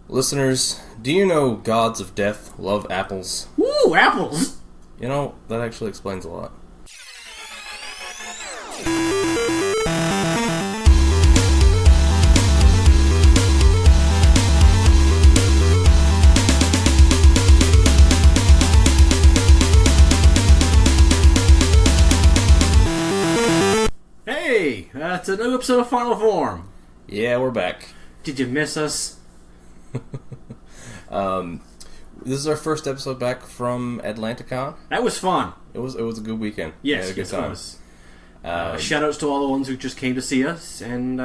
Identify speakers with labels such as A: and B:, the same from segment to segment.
A: Listeners, do you know gods of death love apples?
B: Woo, apples!
A: You know, that actually explains a lot.
B: Hey, that's a new episode of Final Form.
A: Yeah, we're back.
B: Did you miss us?
A: This is our first episode back from Atlanticon.
B: That was fun.
A: It was a good weekend.
B: Yes,
A: we had a good time.
B: It was. Shout outs to all the ones who just came to see us, and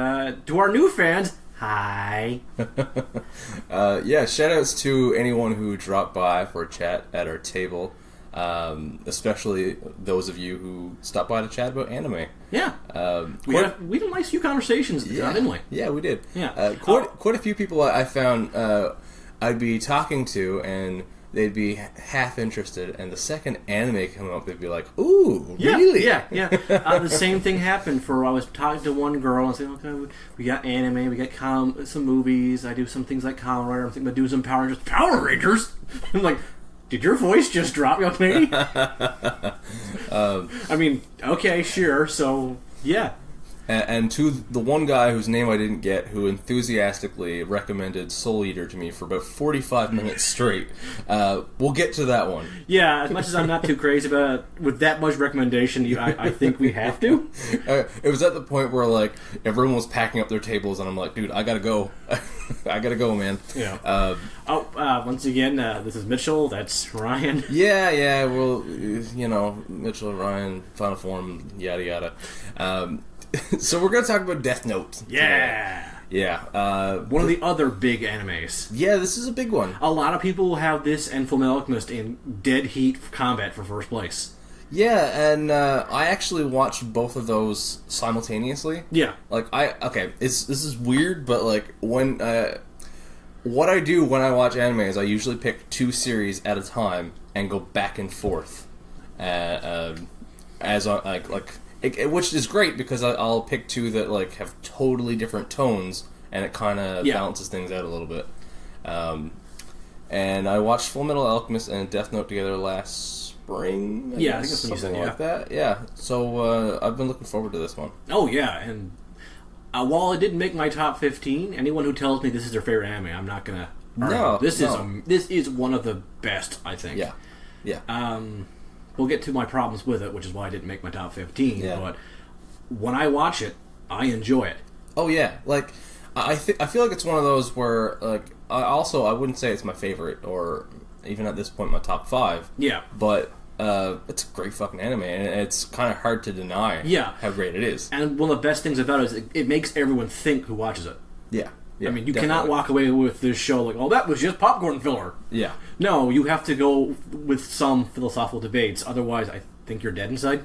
B: to our new fans, hi.
A: Shout outs to anyone who dropped by for a chat at our table, especially those of you who stopped by to chat about anime.
B: Yeah. We had a nice few conversations, didn't we?
A: Yeah, we did.
B: Yeah.
A: Quite a few people I found I'd be talking to, and they'd be half interested, and the second anime came up, they'd be like, "Ooh, really?"
B: Yeah. The same thing happened I was talking to one girl and saying, "Okay, we got anime, we got some movies. I do some things like Kamen Rider. I'm thinking about doing some Power Rangers." I'm like, did your voice just drop, young lady? I mean, okay, sure. So, yeah.
A: And to the one guy whose name I didn't get, who enthusiastically recommended Soul Eater to me for about 45 minutes straight, we'll get to that one.
B: Yeah, as much as I'm not too crazy about it, with that much recommendation, I think we have to.
A: It was at the point where, like, everyone was packing up their tables, and I'm like, dude, I gotta go. I gotta go, man.
B: Yeah. Once again, this is Mitchell, that's Ryan.
A: Yeah, well, you know, Mitchell, Ryan, Final Form, yada yada. So we're going to talk about Death Note today. Yeah.
B: One of the other big animes.
A: Yeah, this is a big one.
B: A lot of people have this and Fullmetal Alchemist in dead heat combat for first place.
A: Yeah, and I actually watched both of those simultaneously.
B: Yeah.
A: This is weird, but like when what I do when I watch anime is I usually pick two series at a time and go back and forth, which is great because I'll pick two that like have totally different tones, and it kind of balances things out a little bit. And I watched Fullmetal Alchemist and Death Note together last spring.
B: I think that's what
A: something like that. Yeah. So I've been looking forward to this one.
B: Oh yeah, and while it didn't make my top 15, anyone who tells me this is their favorite anime, I'm not gonna argue.
A: No,
B: this is one of the best, I think.
A: Yeah.
B: We'll get to my problems with it, which is why I didn't make my top 15.
A: Yeah.
B: But when I watch it, I enjoy it.
A: Oh yeah, like I feel like it's one of those where like I wouldn't say it's my favorite or even at this point my top 5.
B: Yeah.
A: But it's a great fucking anime, and it's kind of hard to deny how great it is.
B: And one of the best things about it is it makes everyone think who watches it.
A: Yeah.
B: I mean, you cannot walk away with this show like, oh, that was just popcorn filler.
A: Yeah.
B: No, you have to go with some philosophical debates. Otherwise, I think you're dead inside.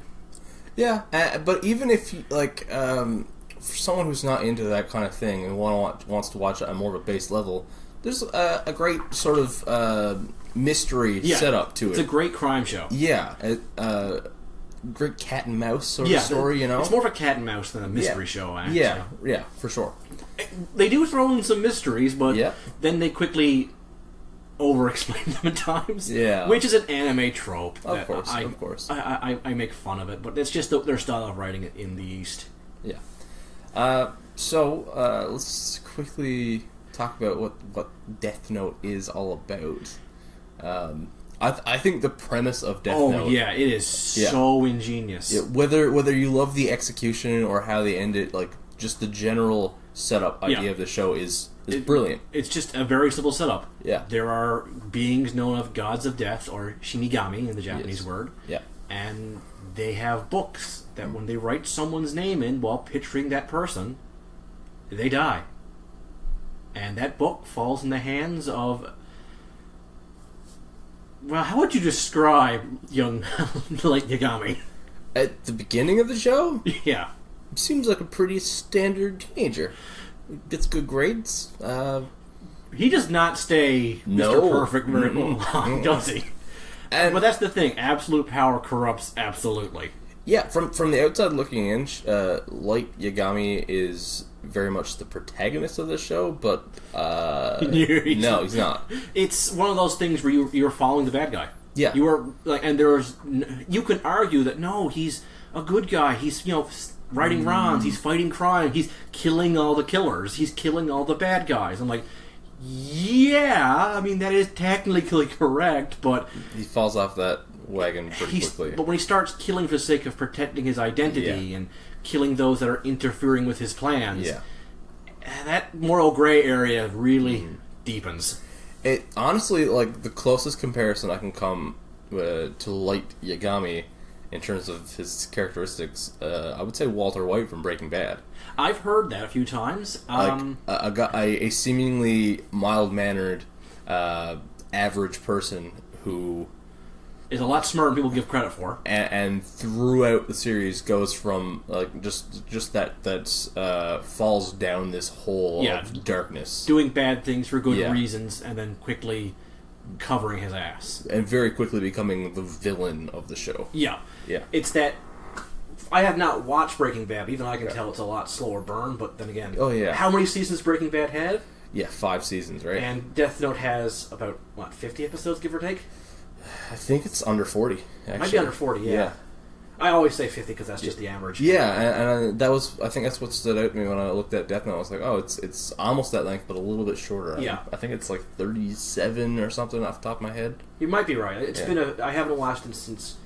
A: Yeah, but even if you, like, for someone who's not into that kind of thing and wants to watch it at more of a base level, there's a great sort of mystery setup to it.
B: It's a great crime show.
A: Yeah. Great cat and mouse sort of story, you know?
B: It's more of a cat and mouse than a mystery show, actually.
A: Yeah, for sure.
B: They do throw in some mysteries, but then they quickly over-explain them at times.
A: Yeah.
B: Which is an anime trope.
A: Of course.
B: I make fun of it, but it's just their style of writing it in the East.
A: Yeah. So let's quickly talk about what Death Note is all about. I think the premise of Death Note...
B: Oh, yeah, it is so ingenious.
A: Yeah, whether you love the execution or how they end it, like, just the general setup idea of the show is brilliant.
B: It's just a very simple setup.
A: Yeah.
B: There are beings known as gods of death, or shinigami in the Japanese word.
A: Yeah.
B: And they have books that when they write someone's name in while picturing that person, they die. And that book falls in the hands of... Well, how would you describe young Light Yagami?
A: At the beginning of the show?
B: Yeah.
A: Seems like a pretty standard teenager. Gets good grades.
B: He does not stay Mr. Perfect very long, does he? But that's the thing. Absolute power corrupts absolutely.
A: Yeah, from the outside looking in, Light Yagami is very much the protagonist of the show, but no, he's not.
B: It's one of those things where you're following the bad guy.
A: Yeah,
B: you are like, and you can argue that no, he's a good guy. He's righting wrongs. He's fighting crime. He's killing all the killers. He's killing all the bad guys. I'm like, yeah, I mean that is technically correct, but
A: he falls off that wagon pretty quickly.
B: But when he starts killing for the sake of protecting his identity and killing those that are interfering with his plans, that moral gray area really deepens.
A: It honestly, like, the closest comparison I can come to Light Yagami in terms of his characteristics, I would say Walter White from Breaking Bad.
B: I've heard that a few times.
A: A seemingly mild-mannered, average person who
B: is a lot smarter than people give credit for,
A: and throughout the series goes from like just that falls down this hole of darkness,
B: doing bad things for good reasons, and then quickly covering his ass,
A: and very quickly becoming the villain of the show.
B: Yeah. It's that. I have not watched Breaking Bad. Even I can tell it's a lot slower burn. But then again, how many seasons Breaking Bad had?
A: Yeah, 5 seasons, right?
B: And Death Note has about 50 episodes, give or take.
A: I think it's under 40. Actually.
B: Might be under 40. Yeah. I always say 50 because that's just the average.
A: Yeah, and that was, I think that's what stood out to me when I looked at Death Note. I was like, oh, it's almost that length, but a little bit shorter.
B: Yeah.
A: I think it's like 37 or something off the top of my head.
B: You might be right. It's been I haven't watched it since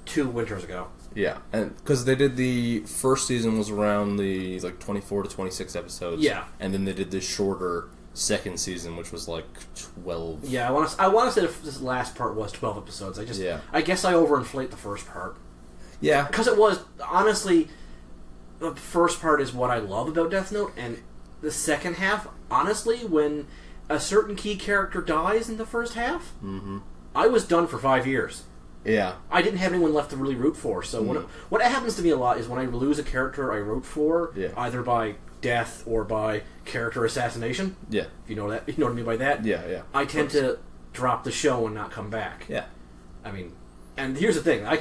B: 2 winters ago.
A: Yeah, and because they did the first season was around the 24 to 26 episodes.
B: Yeah.
A: And then they did this shorter second season, which was 12.
B: Yeah, I want to say this last part was 12 episodes. I guess I overinflate the first part.
A: Yeah.
B: Because it was, honestly, the first part is what I love about Death Note, and the second half, honestly, when a certain key character dies in the first half, I was done for 5 years.
A: Yeah.
B: I didn't have anyone left to really root for, so what happens to me a lot is when I lose a character I root for, either by death or by character assassination.
A: Yeah.
B: If you know what I mean by that.
A: Yeah.
B: I tend to drop the show and not come back.
A: Yeah.
B: I mean, and here's the thing: I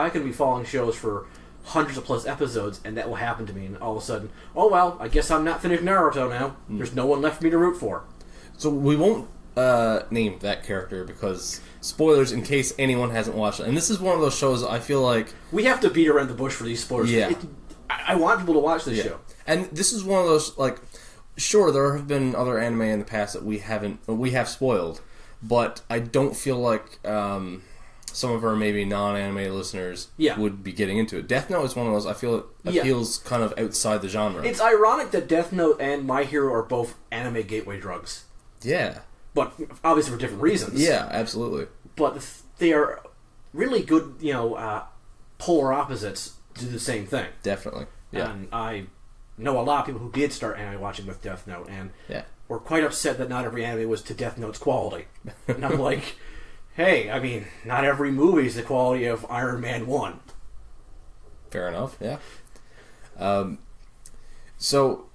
B: can be following shows for hundreds of plus episodes, and that will happen to me, and all of a sudden, oh well, I guess I'm not finished Naruto now. There's no one left for me to root for.
A: So we won't name that character because spoilers in case anyone hasn't watched it. And this is one of those shows I feel like
B: we have to beat around the bush for these spoilers.
A: Yeah.
B: I want people to watch this show.
A: And this is one of those, sure, there have been other anime in the past that we have spoiled, but I don't feel like some of our maybe non-anime listeners would be getting into it. Death Note is one of those, I feel it feels kind of outside the genre.
B: It's ironic that Death Note and My Hero are both anime gateway drugs.
A: Yeah.
B: But obviously for different reasons.
A: Yeah, absolutely.
B: But they are really good, polar opposites do the same thing.
A: Definitely. Yeah.
B: And I know a lot of people who did start anime watching with Death Note and were quite upset that not every anime was to Death Note's quality. And I'm like, hey, I mean, not every movie is the quality of Iron Man 1.
A: Fair enough, yeah. So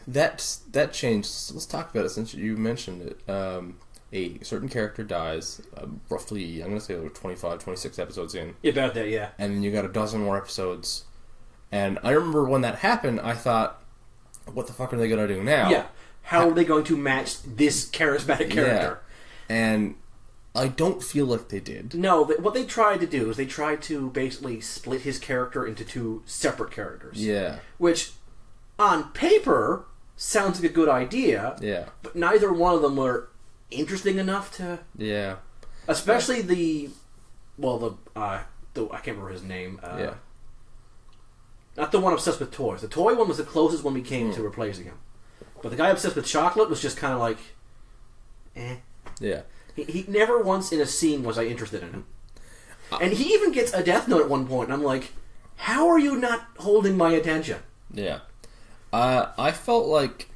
A: that changed. Let's talk about it since you mentioned it. A certain character dies, roughly, I'm going to say 25, 26 episodes in.
B: Yeah, about that, yeah.
A: And then you got a dozen more episodes. And I remember when that happened, I thought, what the fuck are they going to do now?
B: Yeah. How are they going to match this charismatic character?
A: Yeah. And I don't feel like they did.
B: No, what they tried to do is they tried to basically split his character into 2 separate characters.
A: Yeah.
B: Which, on paper, sounds like a good idea.
A: Yeah.
B: But neither one of them were interesting enough to...
A: Yeah.
B: Especially the I can't remember his name. Not the one obsessed with toys. The toy one was the closest one we came to replacing him. But the guy obsessed with chocolate was just kind of like...
A: Yeah.
B: He never once in a scene was I interested in him. And he even gets a Death Note at one point, and I'm like, how are you not holding my attention?
A: Yeah. I felt like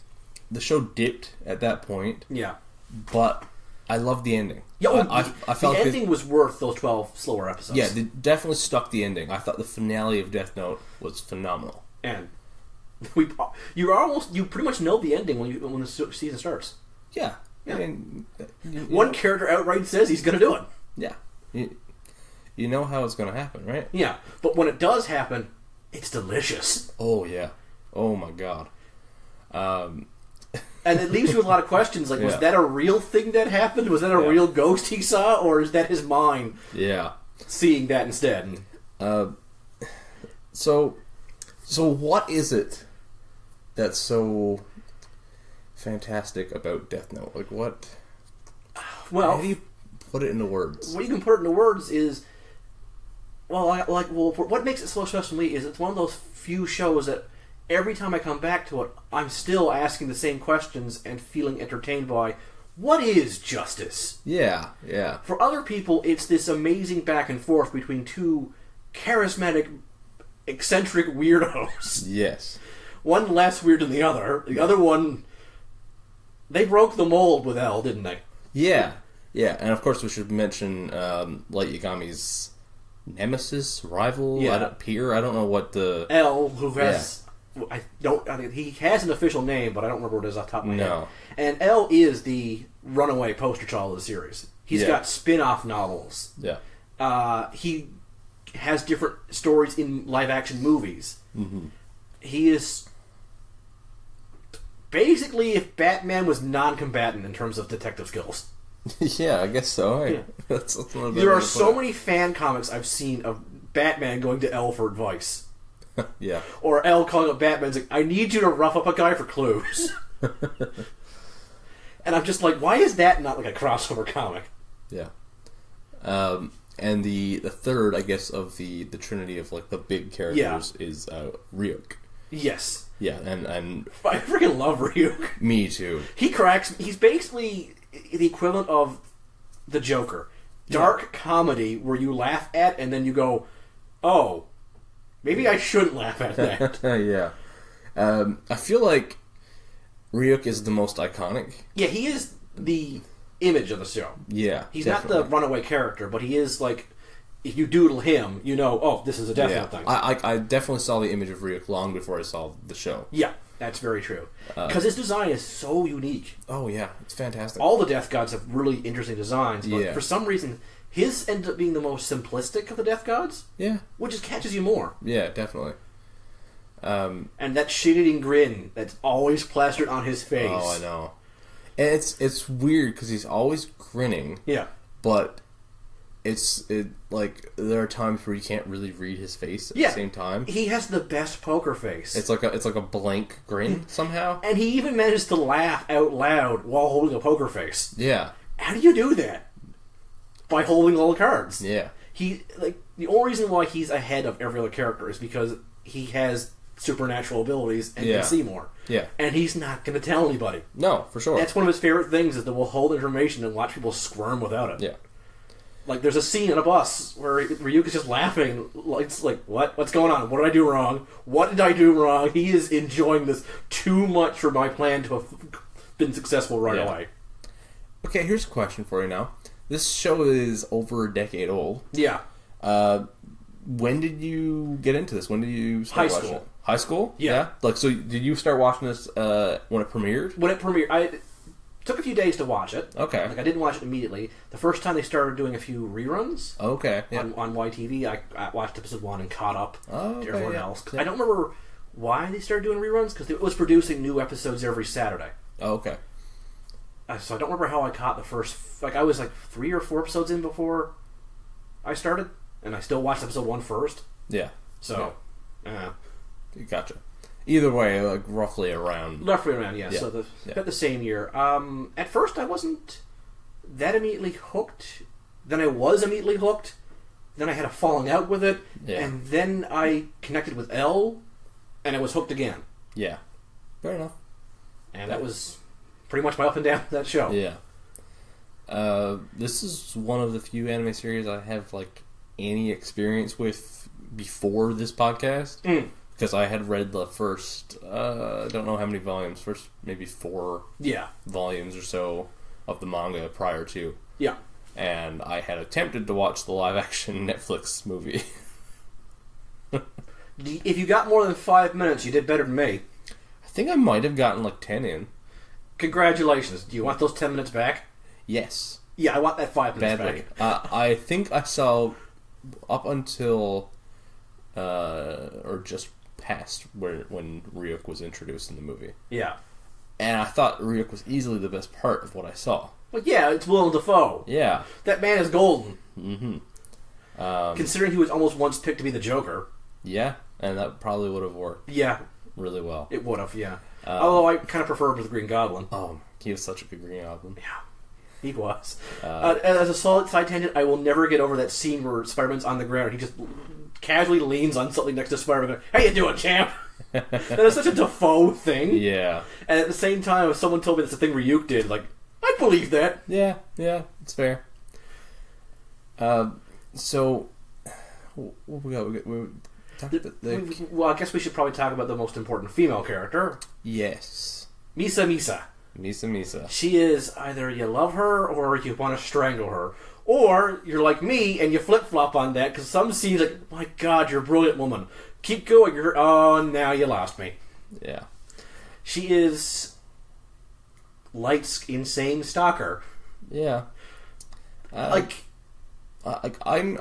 A: the show dipped at that point.
B: Yeah.
A: But I loved the ending.
B: Yeah,
A: I felt
B: the ending was worth those 12 slower episodes.
A: Yeah, they definitely stuck the ending. I thought the finale of Death Note was phenomenal.
B: And you pretty much know the ending when the season starts.
A: Yeah.
B: Yeah. One character outright says he's going to do it.
A: Yeah. you know how it's going to happen, right?
B: Yeah, but when it does happen, it's delicious.
A: Oh, yeah. Oh, my God.
B: And it leaves you with a lot of questions, like, was that a real thing that happened? Was that a real ghost he saw? Or is that his mind seeing that instead?
A: So what is it that's so fantastic about Death Note? Like, what...
B: Well...
A: How do you put it into words?
B: What you can put it into words is... what makes it so special to me is it's one of those few shows that every time I come back to it, I'm still asking the same questions and feeling entertained by, what is justice?
A: Yeah, yeah.
B: For other people, it's this amazing back and forth between two charismatic, eccentric weirdos.
A: Yes. One
B: less weird than the other. The other one, they broke the mold with L, didn't they?
A: Yeah, yeah. And of course we should mention Light Yagami's nemesis, rival, peer. I don't know what the...
B: L, who has... I think he has an official name, but I don't remember what it is off the top of my head. And L is the runaway poster child of the series. He's got spin-off novels.
A: Yeah.
B: He has different stories in live-action movies.
A: Mm-hmm.
B: He is... Basically, if Batman was non-combatant in terms of detective skills.
A: Yeah, I guess so.
B: Yeah.
A: That's a little bit
B: there are so many fan comics I've seen of Batman going to L for advice.
A: Yeah.
B: Or L calling up Batman and saying, I need you to rough up a guy for clues. And I'm just like, why is that not like a crossover comic?
A: Yeah. And the third, I guess, of the trinity of like the big characters is Ryuk.
B: Yes.
A: Yeah, and
B: I freaking love Ryuk.
A: Me too.
B: He's basically the equivalent of the Joker. Dark comedy where you laugh at and then you go, oh, maybe I shouldn't laugh at that.
A: Yeah. I feel like Ryuk is the most iconic.
B: Yeah, he is the image of the show.
A: Yeah,
B: he's
A: definitely.
B: not the runaway character, but he is like, if you doodle him, you know, oh, this is a definite thing.
A: I definitely saw the image of Ryuk long before I saw the show.
B: Yeah, that's very true. Because his design is so unique.
A: Oh, yeah, it's fantastic.
B: All the Death Gods have really interesting designs, but for some reason, his ends up being the most simplistic of the Death Gods.
A: Yeah.
B: Which just catches you more.
A: Yeah, definitely.
B: And that shit-eating grin that's always plastered on his face.
A: Oh, I know. And it's weird because he's always grinning.
B: Yeah.
A: But like there are times where you can't really read his face at the same time.
B: He has the best poker face.
A: It's like a blank grin somehow.
B: And he even manages to laugh out loud while holding a poker face.
A: Yeah.
B: How do you do that? By holding all the cards.
A: Yeah.
B: The only reason why he's ahead of every other character is because he has supernatural abilities and can see more.
A: Yeah.
B: And he's not going to tell anybody.
A: No, for sure.
B: That's one of his favorite things is that we'll hold information and watch people squirm without it.
A: Yeah.
B: Like, there's a scene on a bus where Ryuk is just laughing. It's like, what? What's going on? What did I do wrong? What did I do wrong? He is enjoying this too much for my plan to have been successful right away.
A: Okay, here's a question for you now. This show is over a decade old.
B: Yeah.
A: When did you get into this? When did you start watching it? High school?
B: Yeah.
A: Like, so did you start watching this when it premiered?
B: When it premiered, it took a few days to watch it.
A: Okay.
B: Like, I didn't watch it immediately. The first time they started doing a few reruns.
A: Okay. Yeah.
B: On YTV, I watched episode 1 and caught up to everyone else.
A: Yeah.
B: I don't remember why they started doing reruns, because it was producing new episodes every Saturday.
A: Oh, okay.
B: So I don't remember how I caught the first... Like, I was like 3 or 4 episodes in before I started, and I still watched episode 1 first.
A: Yeah.
B: So,
A: Gotcha. Either way, like, roughly around...
B: Roughly around, yeah. So, about the same year. At first, I wasn't that immediately hooked. Then I was immediately hooked. Then I had a falling out with it. Yeah. And then I connected with L, and I was hooked again.
A: Yeah. Fair enough.
B: And that was pretty much my up and down that show.
A: Yeah. This is one of the few anime series I have, like, any experience with before this podcast. Because I had read the first, I don't know how many volumes, first maybe 4 volumes or so of the manga prior to.
B: Yeah.
A: And I had attempted to watch the live-action Netflix movie.
B: If you got more than 5 minutes, you did better than me.
A: I think I might have gotten like 10 in.
B: Congratulations. Do you want those 10 minutes back?
A: Yes.
B: Yeah, I want that 5 minutes
A: badly.
B: back.
A: I think I saw up until or just past when Ryuk was introduced in the movie.
B: Yeah.
A: And I thought Ryuk was easily the best part of what I saw.
B: But yeah, it's Willem Dafoe.
A: Yeah.
B: That man is golden.
A: Mm-hmm.
B: Considering he was almost once picked to be the Joker.
A: Yeah, and that probably would have worked.
B: Yeah.
A: Really well.
B: It would have, yeah. Although I kind of prefer him to the Green Goblin.
A: Oh, he was such a good Green Goblin.
B: Yeah. He was. As a solid side tangent, I will never get over that scene where Spider-Man's on the ground and he just casually leans on something next to Spider-Man going, "How you doing, champ?" That is such a Defoe thing.
A: Yeah.
B: And at the same time, if someone told me that's the thing Ryuk did, like, I'd believe that.
A: Yeah, it's fair. So, what we got?
B: Well, I guess we should probably talk about the most important female character.
A: Yes.
B: Misa Misa.
A: Misa.
B: She is either you love her or you want to strangle her. Or you're like me and you flip-flop on that because some scenes like, my God, you're a brilliant woman. Keep going. Now you lost me.
A: Yeah.
B: She is Light's insane stalker.
A: Yeah. I'm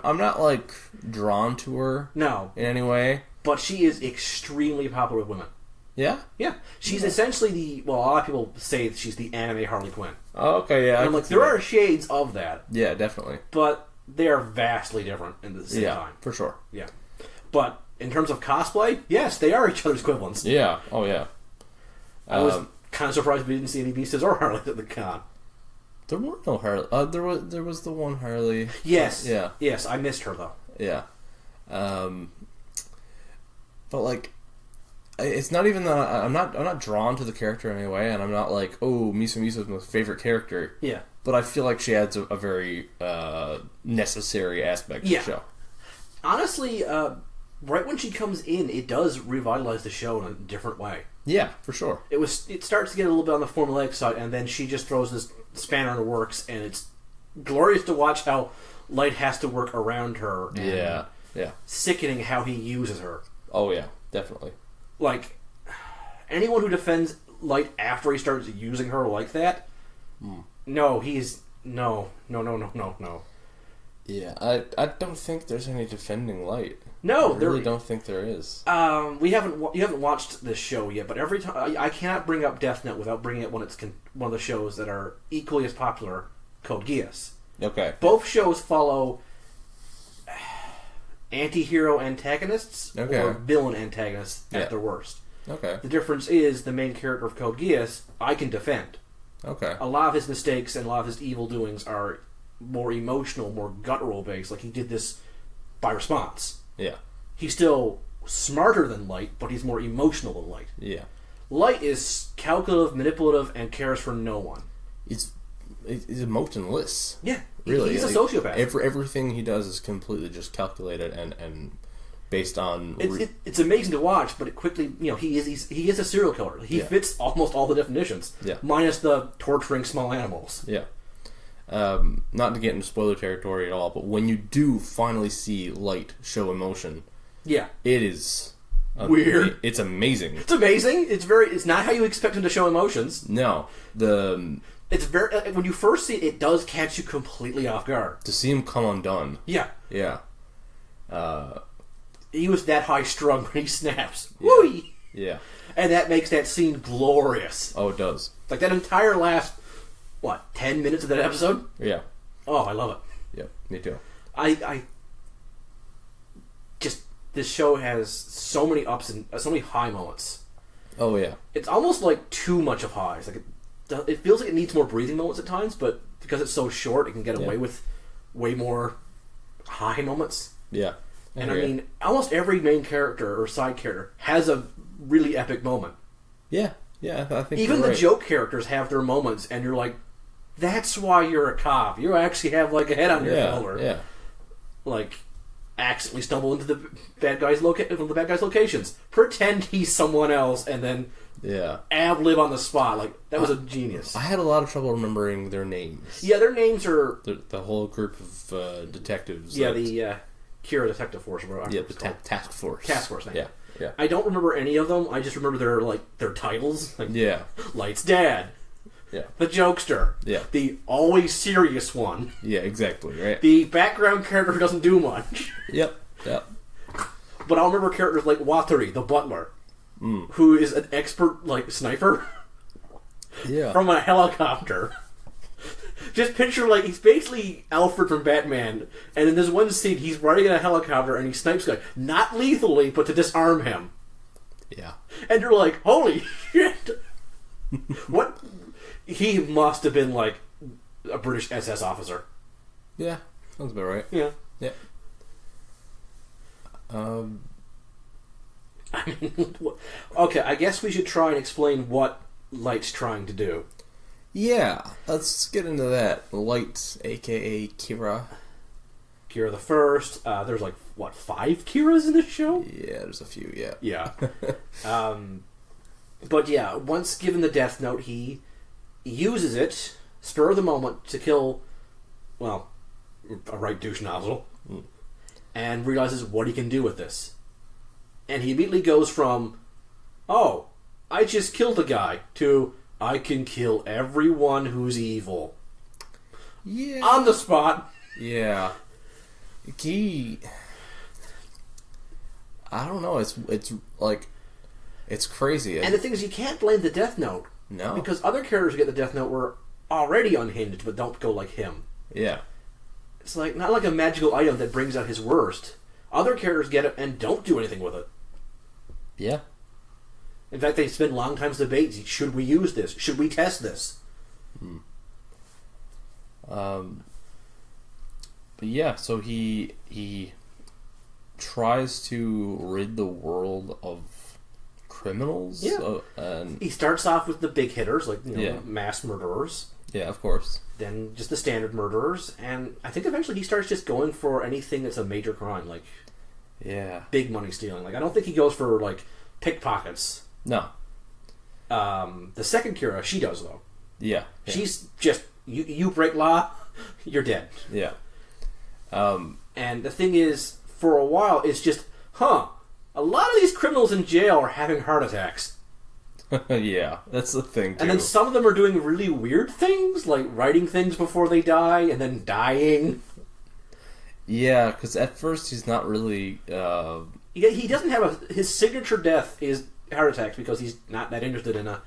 A: not like drawn to her.
B: No.
A: In any way.
B: But she is extremely popular with women.
A: Yeah?
B: Yeah. She's essentially a lot of people say she's the anime Harley Quinn.
A: Oh, okay, yeah.
B: And I'm like, there are shades of that.
A: Yeah, definitely.
B: But they are vastly different in the same time.
A: For sure.
B: Yeah. But in terms of cosplay, yes, they are each other's equivalents.
A: Yeah. Oh, yeah.
B: I was kind of surprised we didn't see any Beastas or Harley at the con.
A: There were no Harley. There was the one Harley.
B: Yes.
A: Yeah.
B: Yes, I missed her, though.
A: Yeah. But, like, it's not even that I'm not drawn to the character in any way, and I'm not like, oh, Misa is my favorite character.
B: Yeah.
A: But I feel like she adds a very necessary aspect to the show.
B: Honestly, right when she comes in, it does revitalize the show in a different way.
A: Yeah, for sure.
B: It starts to get a little bit on the formulaic side, and then she just throws this spanner in the works, and it's glorious to watch how Light has to work around her. And sickening how he uses her.
A: Oh yeah, definitely.
B: Like, anyone who defends Light after he starts using her like that, no.
A: Yeah, I don't think there's any defending Light.
B: No,
A: I really don't think there is.
B: You haven't watched this show yet, but every time I cannot bring up Death Note without bringing up one of the shows that are equally as popular, Code Geass.
A: Okay.
B: Both shows follow anti-hero antagonists or villain antagonists at their worst.
A: Okay.
B: The difference is the main character of Code Geass, I can defend.
A: Okay.
B: A lot of his mistakes and a lot of his evil doings are more emotional, more guttural based. Like, he did this by response.
A: Yeah.
B: He's still smarter than Light, but he's more emotional than Light.
A: Yeah.
B: Light is calculative, manipulative, and cares for no one.
A: He's emotionless.
B: Yeah.
A: Really.
B: He's a sociopath.
A: Everything he does is completely just calculated and based on...
B: It's amazing to watch, but it quickly, he is a serial killer. He fits almost all the definitions.
A: Yeah.
B: Minus the torturing small animals.
A: Yeah. Not to get into spoiler territory at all, but when you do finally see Light show emotion,
B: it
A: is
B: weird.
A: It's amazing.
B: It's amazing. It's not how you expect him to show emotions.
A: No,
B: it's very when you first see it does catch you completely off guard.
A: To see him come undone.
B: Yeah. He was that high strung when he snaps.
A: Yeah.
B: Woo!
A: Yeah.
B: And that makes that scene glorious.
A: Oh, it does.
B: Like that entire last 10 minutes of that episode?
A: Yeah.
B: Oh, I love it.
A: Yeah, me too.
B: I just this show has so many ups and so many high moments.
A: Oh yeah.
B: It's almost like too much of highs. Like it feels like it needs more breathing moments at times, but because it's so short, it can get away with way more high moments.
A: Yeah.
B: And I mean, almost every main character or side character has a really epic moment.
A: Yeah. Yeah, I think
B: even
A: you're
B: the
A: right.
B: joke characters have their moments, and you're like, that's why you're a cop. You actually have like a head on your shoulder.
A: Yeah.
B: Like, accidentally stumble into the bad guy's locations. Pretend he's someone else, and then ad-lib on the spot. Like, that was a genius.
A: I had a lot of trouble remembering their names.
B: Yeah, their names are...
A: The whole group of detectives.
B: Yeah, the Kira Detective Force.
A: The task force.
B: Task Force,
A: yeah.
B: I don't remember any of them. I just remember their titles. Like,
A: yeah.
B: Light's dad.
A: Yeah.
B: The jokester.
A: Yeah.
B: The always serious one.
A: Yeah, exactly, right?
B: The background character who doesn't do much.
A: Yep, yep.
B: But I'll remember characters like Watari, the butler, who is an expert, like, sniper.
A: Yeah.
B: From a helicopter. Just picture, like, he's basically Alfred from Batman, and in this one scene, he's riding in a helicopter and he snipes a guy. Not lethally, but to disarm him.
A: Yeah.
B: And you're like, holy shit! What? He must have been, like, a British SS officer.
A: Yeah, sounds about right.
B: Yeah.
A: Yeah.
B: I mean, okay, I guess we should try and explain what Light's trying to do.
A: Yeah, let's get into that. Light, a.k.a. Kira.
B: Kira the First. There's, like, what, 5 Kiras in this show?
A: Yeah, there's a few, yeah.
B: Yeah. But yeah, once given the Death Note, he uses it, spur of the moment, to kill, well, a right douche nozzle, and realizes what he can do with this. And he immediately goes from, oh, I just killed a guy, to, I can kill everyone who's evil.
A: Yeah.
B: On the spot.
A: Yeah. I don't know, it's like, it's crazy.
B: And the thing is, you can't blame the Death Note.
A: No.
B: Because other characters who get the Death Note were already unhinged, but don't go like him.
A: Yeah.
B: It's like not like a magical item that brings out his worst. Other characters get it and don't do anything with it.
A: Yeah.
B: In fact, they spend long times debating, should we use this? Should we test this?
A: But yeah, so he tries to rid the world of criminals.
B: Yeah.
A: And
B: He starts off with the big hitters, like, mass murderers.
A: yeah, of course.
B: Then just the standard murderers. And I think eventually he starts just going for anything that's a major crime, like big money stealing. Like, I don't think he goes for, like, pickpockets.
A: No.
B: The second Kira, she does, though.
A: Yeah.
B: She's just, you break law, you're dead.
A: Yeah.
B: And the thing is, for a while, it's just, a lot of these criminals in jail are having heart attacks.
A: Yeah, that's the thing, too.
B: And then some of them are doing really weird things, like writing things before they die, and then dying.
A: Yeah, because at first he's not really...
B: He doesn't have his signature death is heart attacks because he's not that interested in a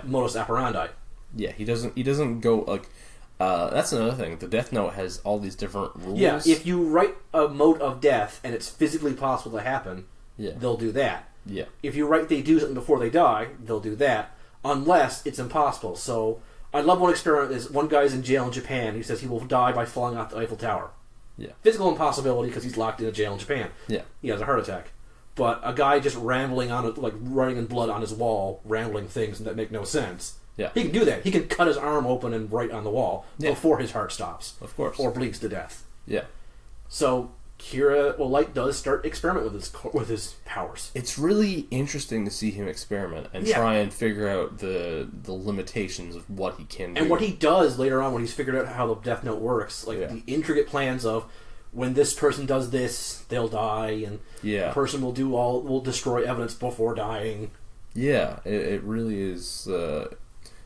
B: modus operandi.
A: Yeah, he doesn't go, like... that's another thing. The Death Note has all these different rules.
B: Yeah, if you write a mode of death and it's physically possible to happen, they'll do that.
A: Yeah.
B: If you write they do something before they die, they'll do that, unless it's impossible. So, I love one experiment is one guy's in jail in Japan. He says he will die by falling off the Eiffel Tower.
A: Yeah.
B: Physical impossibility because he's locked in a jail in Japan.
A: Yeah.
B: He has a heart attack. But a guy just rambling on it, like running in blood on his wall, rambling things that make no sense.
A: Yeah.
B: He can do that. He can cut his arm open and write on the wall before his heart stops.
A: Of course.
B: Or bleeds to death.
A: Yeah.
B: So, Light does start experiment with his powers.
A: It's really interesting to see him experiment and try and figure out the limitations of what he can do.
B: And what he does later on when he's figured out how the Death Note works, like the intricate plans of when this person does this, they'll die, and the person will destroy evidence before dying.
A: Yeah, it really is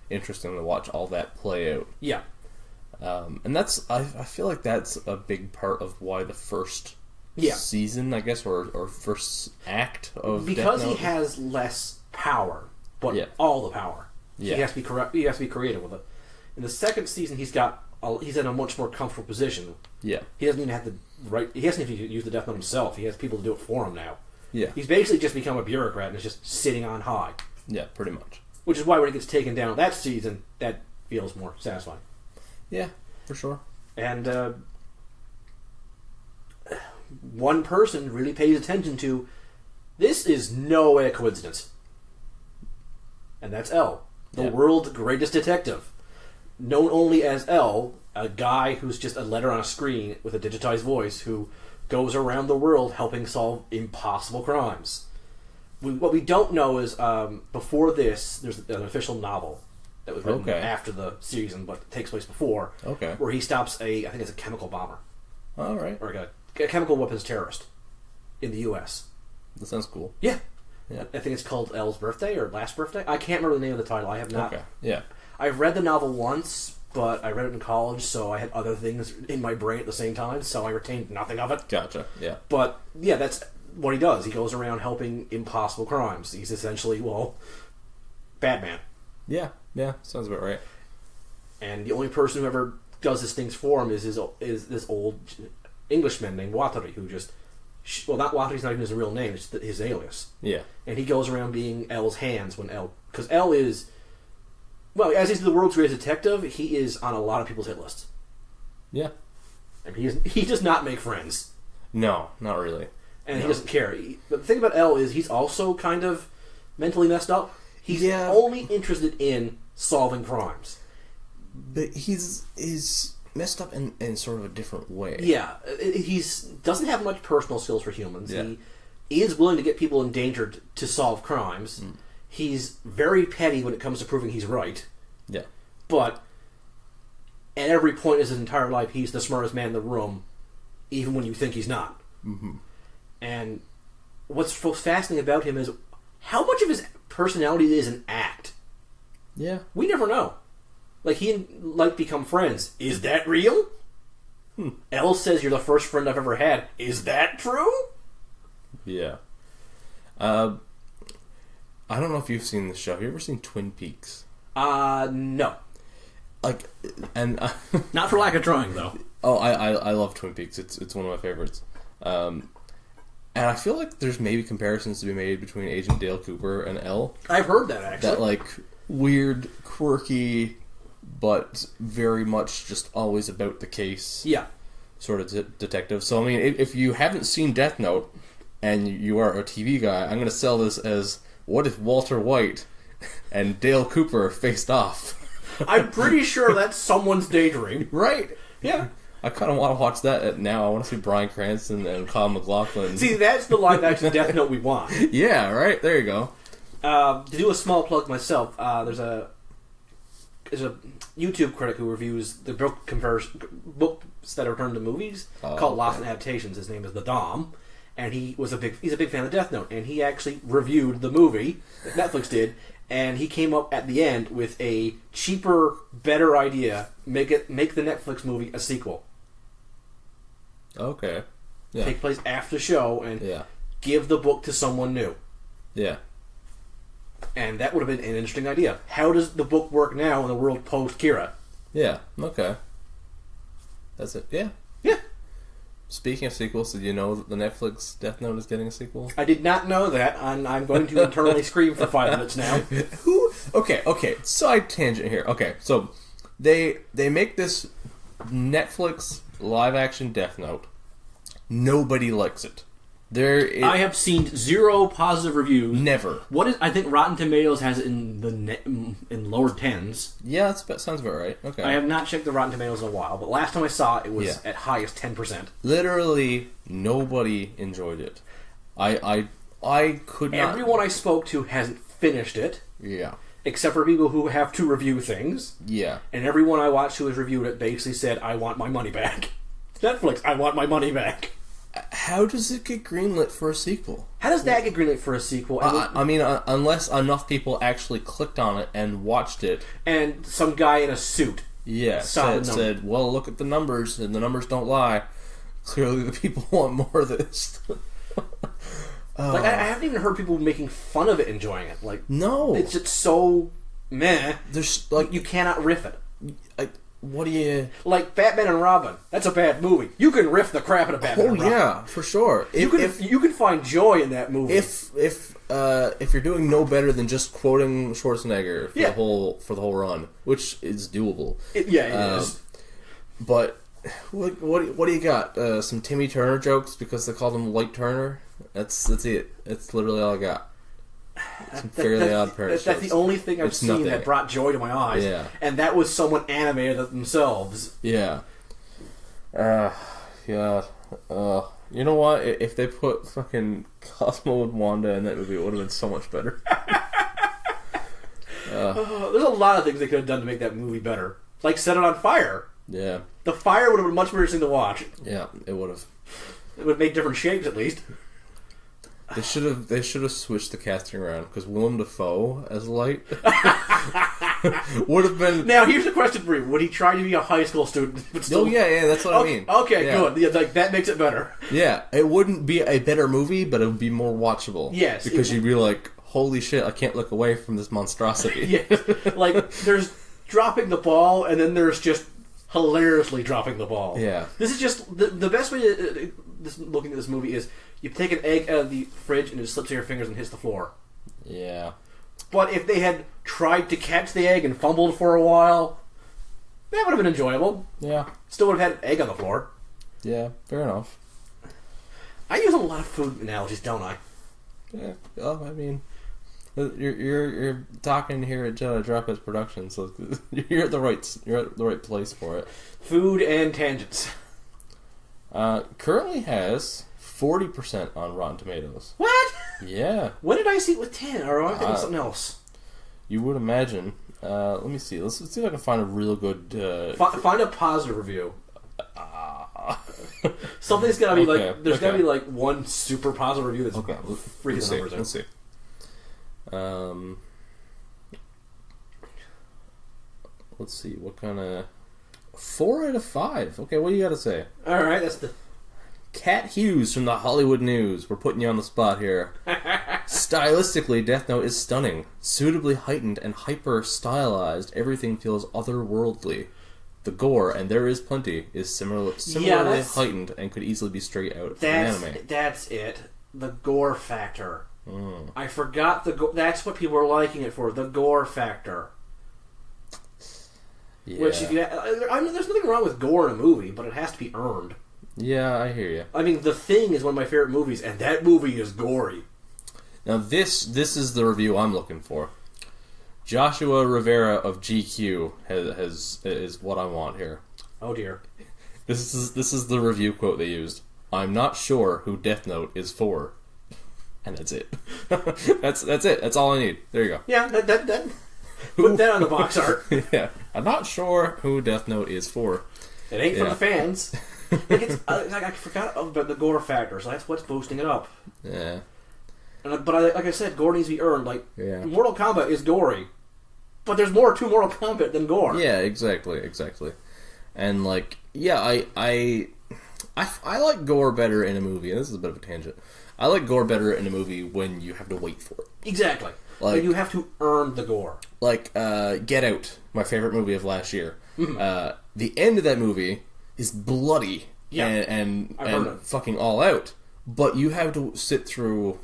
A: interesting to watch all that play out.
B: Yeah.
A: And that's I feel like that's a big part of why the first season, I guess, or first act of
B: because
A: Death Note,
B: he has less power, but all the power.
A: Yeah.
B: He has to be correct. He has to be creative with it. In the second season, he's in a much more comfortable position.
A: Yeah.
B: He doesn't even have to write. He doesn't even use the Death Note himself. He has people to do it for him now.
A: Yeah.
B: He's basically just become a bureaucrat and is just sitting on high.
A: Yeah, pretty much.
B: Which is why when he gets taken down that season, that feels more satisfying.
A: Yeah, for sure.
B: And one person really pays attention to, this is no way a coincidence. And that's L, the world's greatest detective. Known only as L, a guy who's just a letter on a screen with a digitized voice who goes around the world helping solve impossible crimes. What we don't know is, before this, there's an official novel that was written after the season, but it takes place before, where he stops I think it's a chemical bomber.
A: All right.
B: Or a chemical weapons terrorist in the U.S.
A: That sounds cool.
B: Yeah.
A: Yeah.
B: I think it's called L's Birthday or Last Birthday. I can't remember the name of the title. I have not.
A: Okay. Yeah.
B: I've read the novel once, but I read it in college, so I had other things in my brain at the same time, so I retained nothing of it.
A: Gotcha, yeah.
B: But, yeah, that's what he does. He goes around helping impossible crimes. He's essentially, well, Batman.
A: Yeah, sounds about right.
B: And the only person who ever does his things for him is this old Englishman named Wattery, who just... Well, not Wattery's not even his real name, it's his alias.
A: Yeah.
B: And he goes around being L's hands when L... Because L is... Well, as he's the world's greatest detective, he is on a lot of people's hit lists.
A: Yeah.
B: I mean, he does not make friends.
A: No, not really.
B: And he doesn't care. But the thing about L is he's also kind of mentally messed up. He's only interested in solving crimes.
A: But he's messed up in sort of a different way.
B: Yeah. Doesn't have much personal skills for humans.
A: Yeah.
B: He is willing to get people endangered to solve crimes. Mm. He's very petty when it comes to proving he's right.
A: Yeah.
B: But at every point in his entire life, he's the smartest man in the room, even when you think he's not.
A: Mm-hmm.
B: And what's most fascinating about him is how much of his personality is an act.
A: Yeah.
B: We never know. Like, he and Light become friends. Is that real? Elle says you're the first friend I've ever had. Is that true?
A: Yeah. I don't know if you've seen this show. Have you ever seen Twin Peaks?
B: No.
A: Like, and
B: not for lack of trying, though.
A: Oh, I love Twin Peaks. It's one of my favorites. And I feel like there's maybe comparisons to be made between Agent Dale Cooper and Elle.
B: I've heard that, actually.
A: That, like, weird, quirky, but very much just always about the case.
B: Yeah.
A: Sort of detective. So, I mean, if you haven't seen Death Note and you are a TV guy, I'm going to sell this as, what if Walter White and Dale Cooper faced off?
B: I'm pretty sure that's someone's daydream.
A: Right?
B: Yeah.
A: I kind of want to watch that now. I want to see Bryan Cranston and Kyle MacLachlan.
B: See, that's the live-action Death Note we want.
A: Yeah, right? There you go.
B: To do a small plug myself, there's a YouTube critic who reviews the books that are turned to movies called Lost in Adaptations. His name is The Dom, and he's a big fan of Death Note, and he actually reviewed the movie that Netflix did, and he came up at the end with a cheaper, better idea: make the Netflix movie a sequel.
A: Okay. Yeah.
B: Take place after the show and give the book to someone new.
A: Yeah.
B: And that would have been an interesting idea. How does the book work now in the world post Kira?
A: Yeah. Okay. That's it. Yeah.
B: Yeah.
A: Speaking of sequels, did you know that the Netflix Death Note is getting a sequel?
B: I did not know that, and I'm going to internally scream for 5 minutes now.
A: Okay. Side tangent here. Okay, so they make this Netflix live-action Death Note. Nobody likes it.
B: I have seen 0 positive reviews.
A: Never.
B: I think Rotten Tomatoes has it in lower 10s.
A: Yeah, that sounds about right. Okay.
B: I have not checked the Rotten Tomatoes in a while, but last time I saw it was at highest 10%.
A: Literally nobody enjoyed it. I could not.
B: Everyone I spoke to hasn't finished it.
A: Yeah.
B: Except for people who have to review things.
A: Yeah.
B: And everyone I watched who has reviewed it basically said, I want my money back. Netflix, I want my money back.
A: How does it get greenlit for a sequel?
B: How does that get greenlit for a sequel?
A: I mean, unless enough people actually clicked on it and watched it.
B: And some guy in a suit.
A: Yeah, said, well, look at the numbers, and the numbers don't lie. Clearly the people want more of this.
B: Like, I haven't even heard people making fun of it enjoying it. Like,
A: no.
B: It's just so meh.
A: There's, like,
B: you cannot riff it.
A: What do you...
B: Like, Batman and Robin. That's a bad movie. You can riff the crap out of Batman and Robin.
A: Oh, yeah, for sure.
B: You can find joy in that movie.
A: If you're doing no better than just quoting Schwarzenegger for the whole run, which is doable.
B: It is.
A: But what do you got? Some Timmy Turner jokes because they called him Light Turner? That's it. That's literally all I got. Some Fairly Odd Parents.
B: That's the only thing I've seen that brought joy to my eyes.
A: Yeah. And
B: that was someone animated it themselves.
A: Yeah. Yeah. You know what? If they put fucking Cosmo and Wanda in that movie, it would have been so much better.
B: There's a lot of things they could have done to make that movie better. Like set it on fire.
A: Yeah.
B: The fire would have been much more interesting to watch.
A: Yeah, it would have.
B: It would have made different shapes at least.
A: They should have switched the casting around because Willem Dafoe as Light would have been.
B: Now, here's a question for you: would he try to be a high school student? But still...
A: Oh yeah, that's what I mean.
B: Okay,
A: yeah.
B: good. Yeah, like that makes it better.
A: Yeah, it wouldn't be a better movie, but it would be more watchable.
B: Yes,
A: because you'd be like, "Holy shit, I can't look away from this monstrosity."
B: Yes, like there's dropping the ball, and then there's just hilariously dropping the ball.
A: Yeah,
B: this is just the best way to looking at this movie is you take an egg out of the fridge and it slips through your fingers and hits the floor.
A: Yeah.
B: But if they had tried to catch the egg and fumbled for a while, that would have been enjoyable.
A: Yeah.
B: Still would have had an egg on the floor.
A: Yeah, fair enough.
B: I use a lot of food analogies, don't I?
A: Yeah. Well, I mean, you're talking here at Dropheads Productions, so you're at the right place for it.
B: Food and tangents.
A: Currently has 40% on Rotten Tomatoes.
B: What?
A: Yeah.
B: When did I see it with 10? Or am I thinking of something else?
A: You would imagine. Let me see. Let's see if I can find a real good...
B: Find a positive review. Something's gotta be like... There's gotta be like one super positive review that's freaking numbers out.
A: Let's see. Let's see. What kind of... 4 out of 5. Okay, what do you got to say?
B: Alright, that's the...
A: Cat Hughes from the Hollywood News. We're putting you on the spot here. Stylistically, Death Note is stunning. Suitably heightened and hyper-stylized, everything feels otherworldly. The gore, and there is plenty, is similarly heightened and could easily be straight out of an anime.
B: That's it. The gore factor. I forgot the gore. That's what people are liking it for. The gore factor.
A: Yeah.
B: Which, if you, I mean, there's nothing wrong with gore in a movie, but it has to be earned.
A: Yeah, I hear you.
B: I mean, The Thing is one of my favorite movies, and that movie is gory.
A: Now, this is the review I'm looking for. Joshua Rivera of GQ is what I want here.
B: Oh dear.
A: This is the review quote they used. I'm not sure who Death Note is for. And that's it. that's it. That's all I need. There you go.
B: Yeah, that put that on the box art.
A: Yeah. I'm not sure who Death Note is for.
B: It ain't for the fans. Like I forgot about the gore factor, so that's what's boosting it up.
A: Yeah.
B: But like I said, gore needs to be earned. Like,
A: yeah.
B: Mortal Kombat is gory. But there's more to Mortal Kombat than gore.
A: Yeah, exactly. And like, yeah, I like gore better in a movie. And this is a bit of a tangent. I like gore better in a movie when you have to wait for it.
B: Exactly. Like you have to earn the gore.
A: Like Get Out, my favorite movie of last year.
B: Mm-hmm.
A: The end of that movie is bloody and fucking all out. But you have to sit through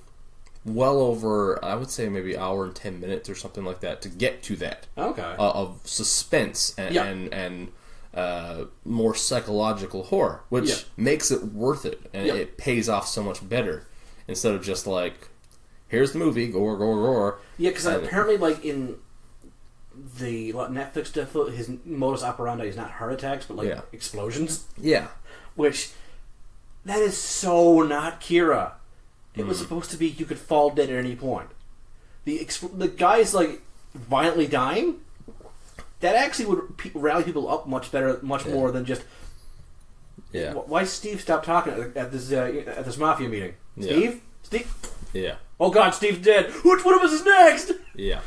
A: well over, I would say maybe hour and 10 minutes or something like that to get to that.
B: Okay.
A: Of suspense and more psychological horror, which makes it worth it, and it pays off so much better instead of just like, here's the movie, gore.
B: Yeah, because apparently, like in the Netflix stuff, his modus operandi is not heart attacks, but like explosions.
A: Yeah,
B: which that is so not Kira. It was supposed to be you could fall dead at any point. The guy's like violently dying. That actually would rally people up much better, much more than just.
A: Yeah.
B: Why Steve stopped talking at this mafia meeting? Steve.
A: Yeah.
B: Oh God, Steve's dead. Which one of us is next?
A: Yeah.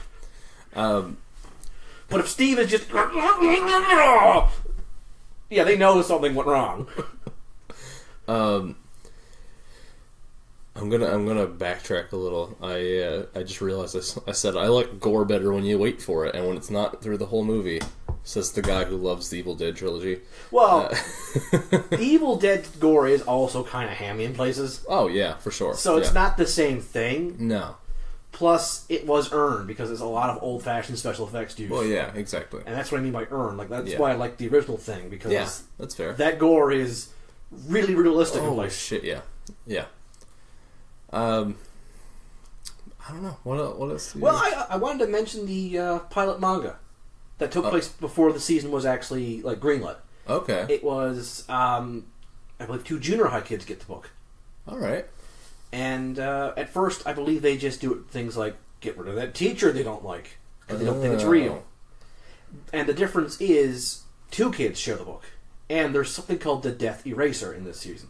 B: But if Steve is just, yeah, they know something went wrong.
A: I'm gonna backtrack a little. I just realized I said I like gore better when you wait for it, and when it's not through the whole movie. Says the guy who loves the Evil Dead trilogy.
B: Well, the Evil Dead gore is also kind of hammy in places.
A: Oh yeah, for sure.
B: So it's not the same thing.
A: No.
B: Plus, it was earned because there's a lot of old-fashioned special effects used.
A: Well, yeah, exactly.
B: And that's what I mean by earned. Like that's why I like the original Thing, because
A: that's fair.
B: That gore is really realistic.
A: Oh shit! Yeah. I don't know what else.
B: Well, I wanted to mention the pilot manga that took place before the season was actually like greenlit.
A: Okay.
B: It was I believe 2 junior high kids get the book.
A: All right.
B: And at first, I believe they just do things like get rid of that teacher they don't like because they don't think it's real. And the difference is 2 kids share the book, and there's something called the Death Eraser in this season.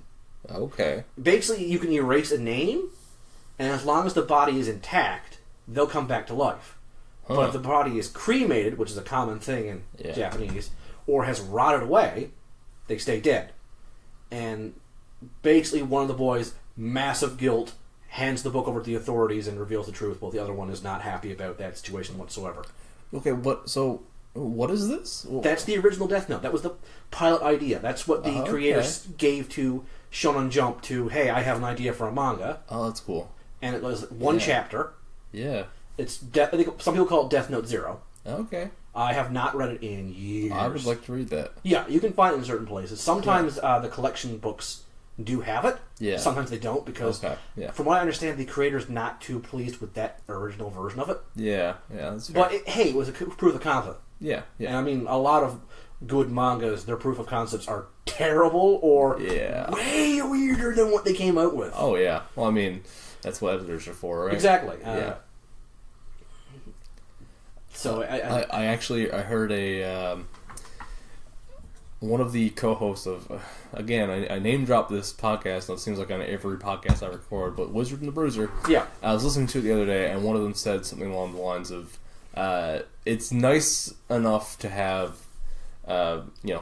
A: Okay.
B: Basically, you can erase a name, and as long as the body is intact, they'll come back to life. But if the body is cremated, which is a common thing in Japanese, or has rotted away, they stay dead. And basically one of the boys, massive guilt, hands the book over to the authorities and reveals the truth, while the other one is not happy about that situation whatsoever.
A: Okay, what is this?
B: That's the original Death Note. That was the pilot idea. That's what the creators gave to Shonen Jump to, hey, I have an idea for a manga.
A: Oh, that's cool.
B: And it was one chapter.
A: Yeah.
B: It's I think some people call it Death Note Zero.
A: Okay.
B: I have not read it in years.
A: I would like to read that.
B: Yeah, you can find it in certain places. Sometimes the collection books do have it.
A: Yeah.
B: Sometimes they don't because, from what I understand, the creator's not too pleased with that original version of it.
A: Yeah, that's fair.
B: But it was a proof of concept.
A: Yeah.
B: And I mean, a lot of good mangas, their proof of concepts are terrible or way weirder than what they came out with.
A: Oh, yeah. Well, I mean, that's what editors are for, right?
B: Exactly.
A: Yeah.
B: So
A: I heard one of the co-hosts of again I name dropped this podcast, and it seems like on every podcast I record, but Wizard and the Bruiser.
B: Yeah.
A: I was listening to it the other day, and one of them said something along the lines of, "It's nice enough to have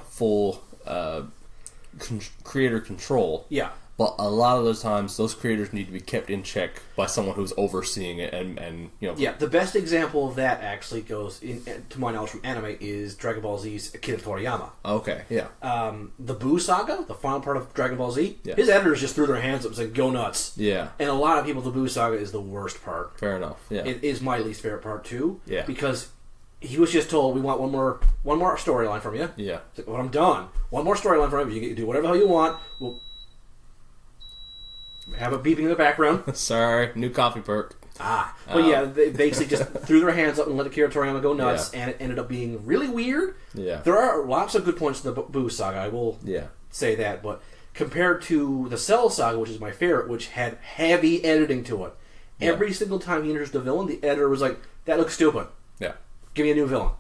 A: full creator control."
B: Yeah.
A: But a lot of the times, those creators need to be kept in check by someone who's overseeing it, and
B: Yeah, the best example of that actually goes, to my knowledge from anime, is Dragon Ball Z's Akira Toriyama.
A: Okay, yeah.
B: The Buu Saga, the final part of Dragon Ball Z, his editors just threw their hands up and said, go nuts.
A: Yeah.
B: And a lot of people, the Buu Saga is the worst part.
A: Fair enough, yeah.
B: It is my least favorite part, too.
A: Yeah.
B: Because he was just told, we want one more storyline from you.
A: Yeah.
B: Like, well, I'm done. One more storyline from you. You can do whatever the hell you want. We'll have a beeping in the background.
A: Sorry, new coffee perk.
B: But yeah, they basically just threw their hands up and let Akira Toriyama go nuts, and it ended up being really weird.
A: Yeah.
B: There are lots of good points to the Buu Saga, I will say that, but compared to the Cell Saga, which is my favorite, which had heavy editing to it, every single time he introduced a villain, the editor was like, that looks stupid.
A: Yeah.
B: Give me a new villain.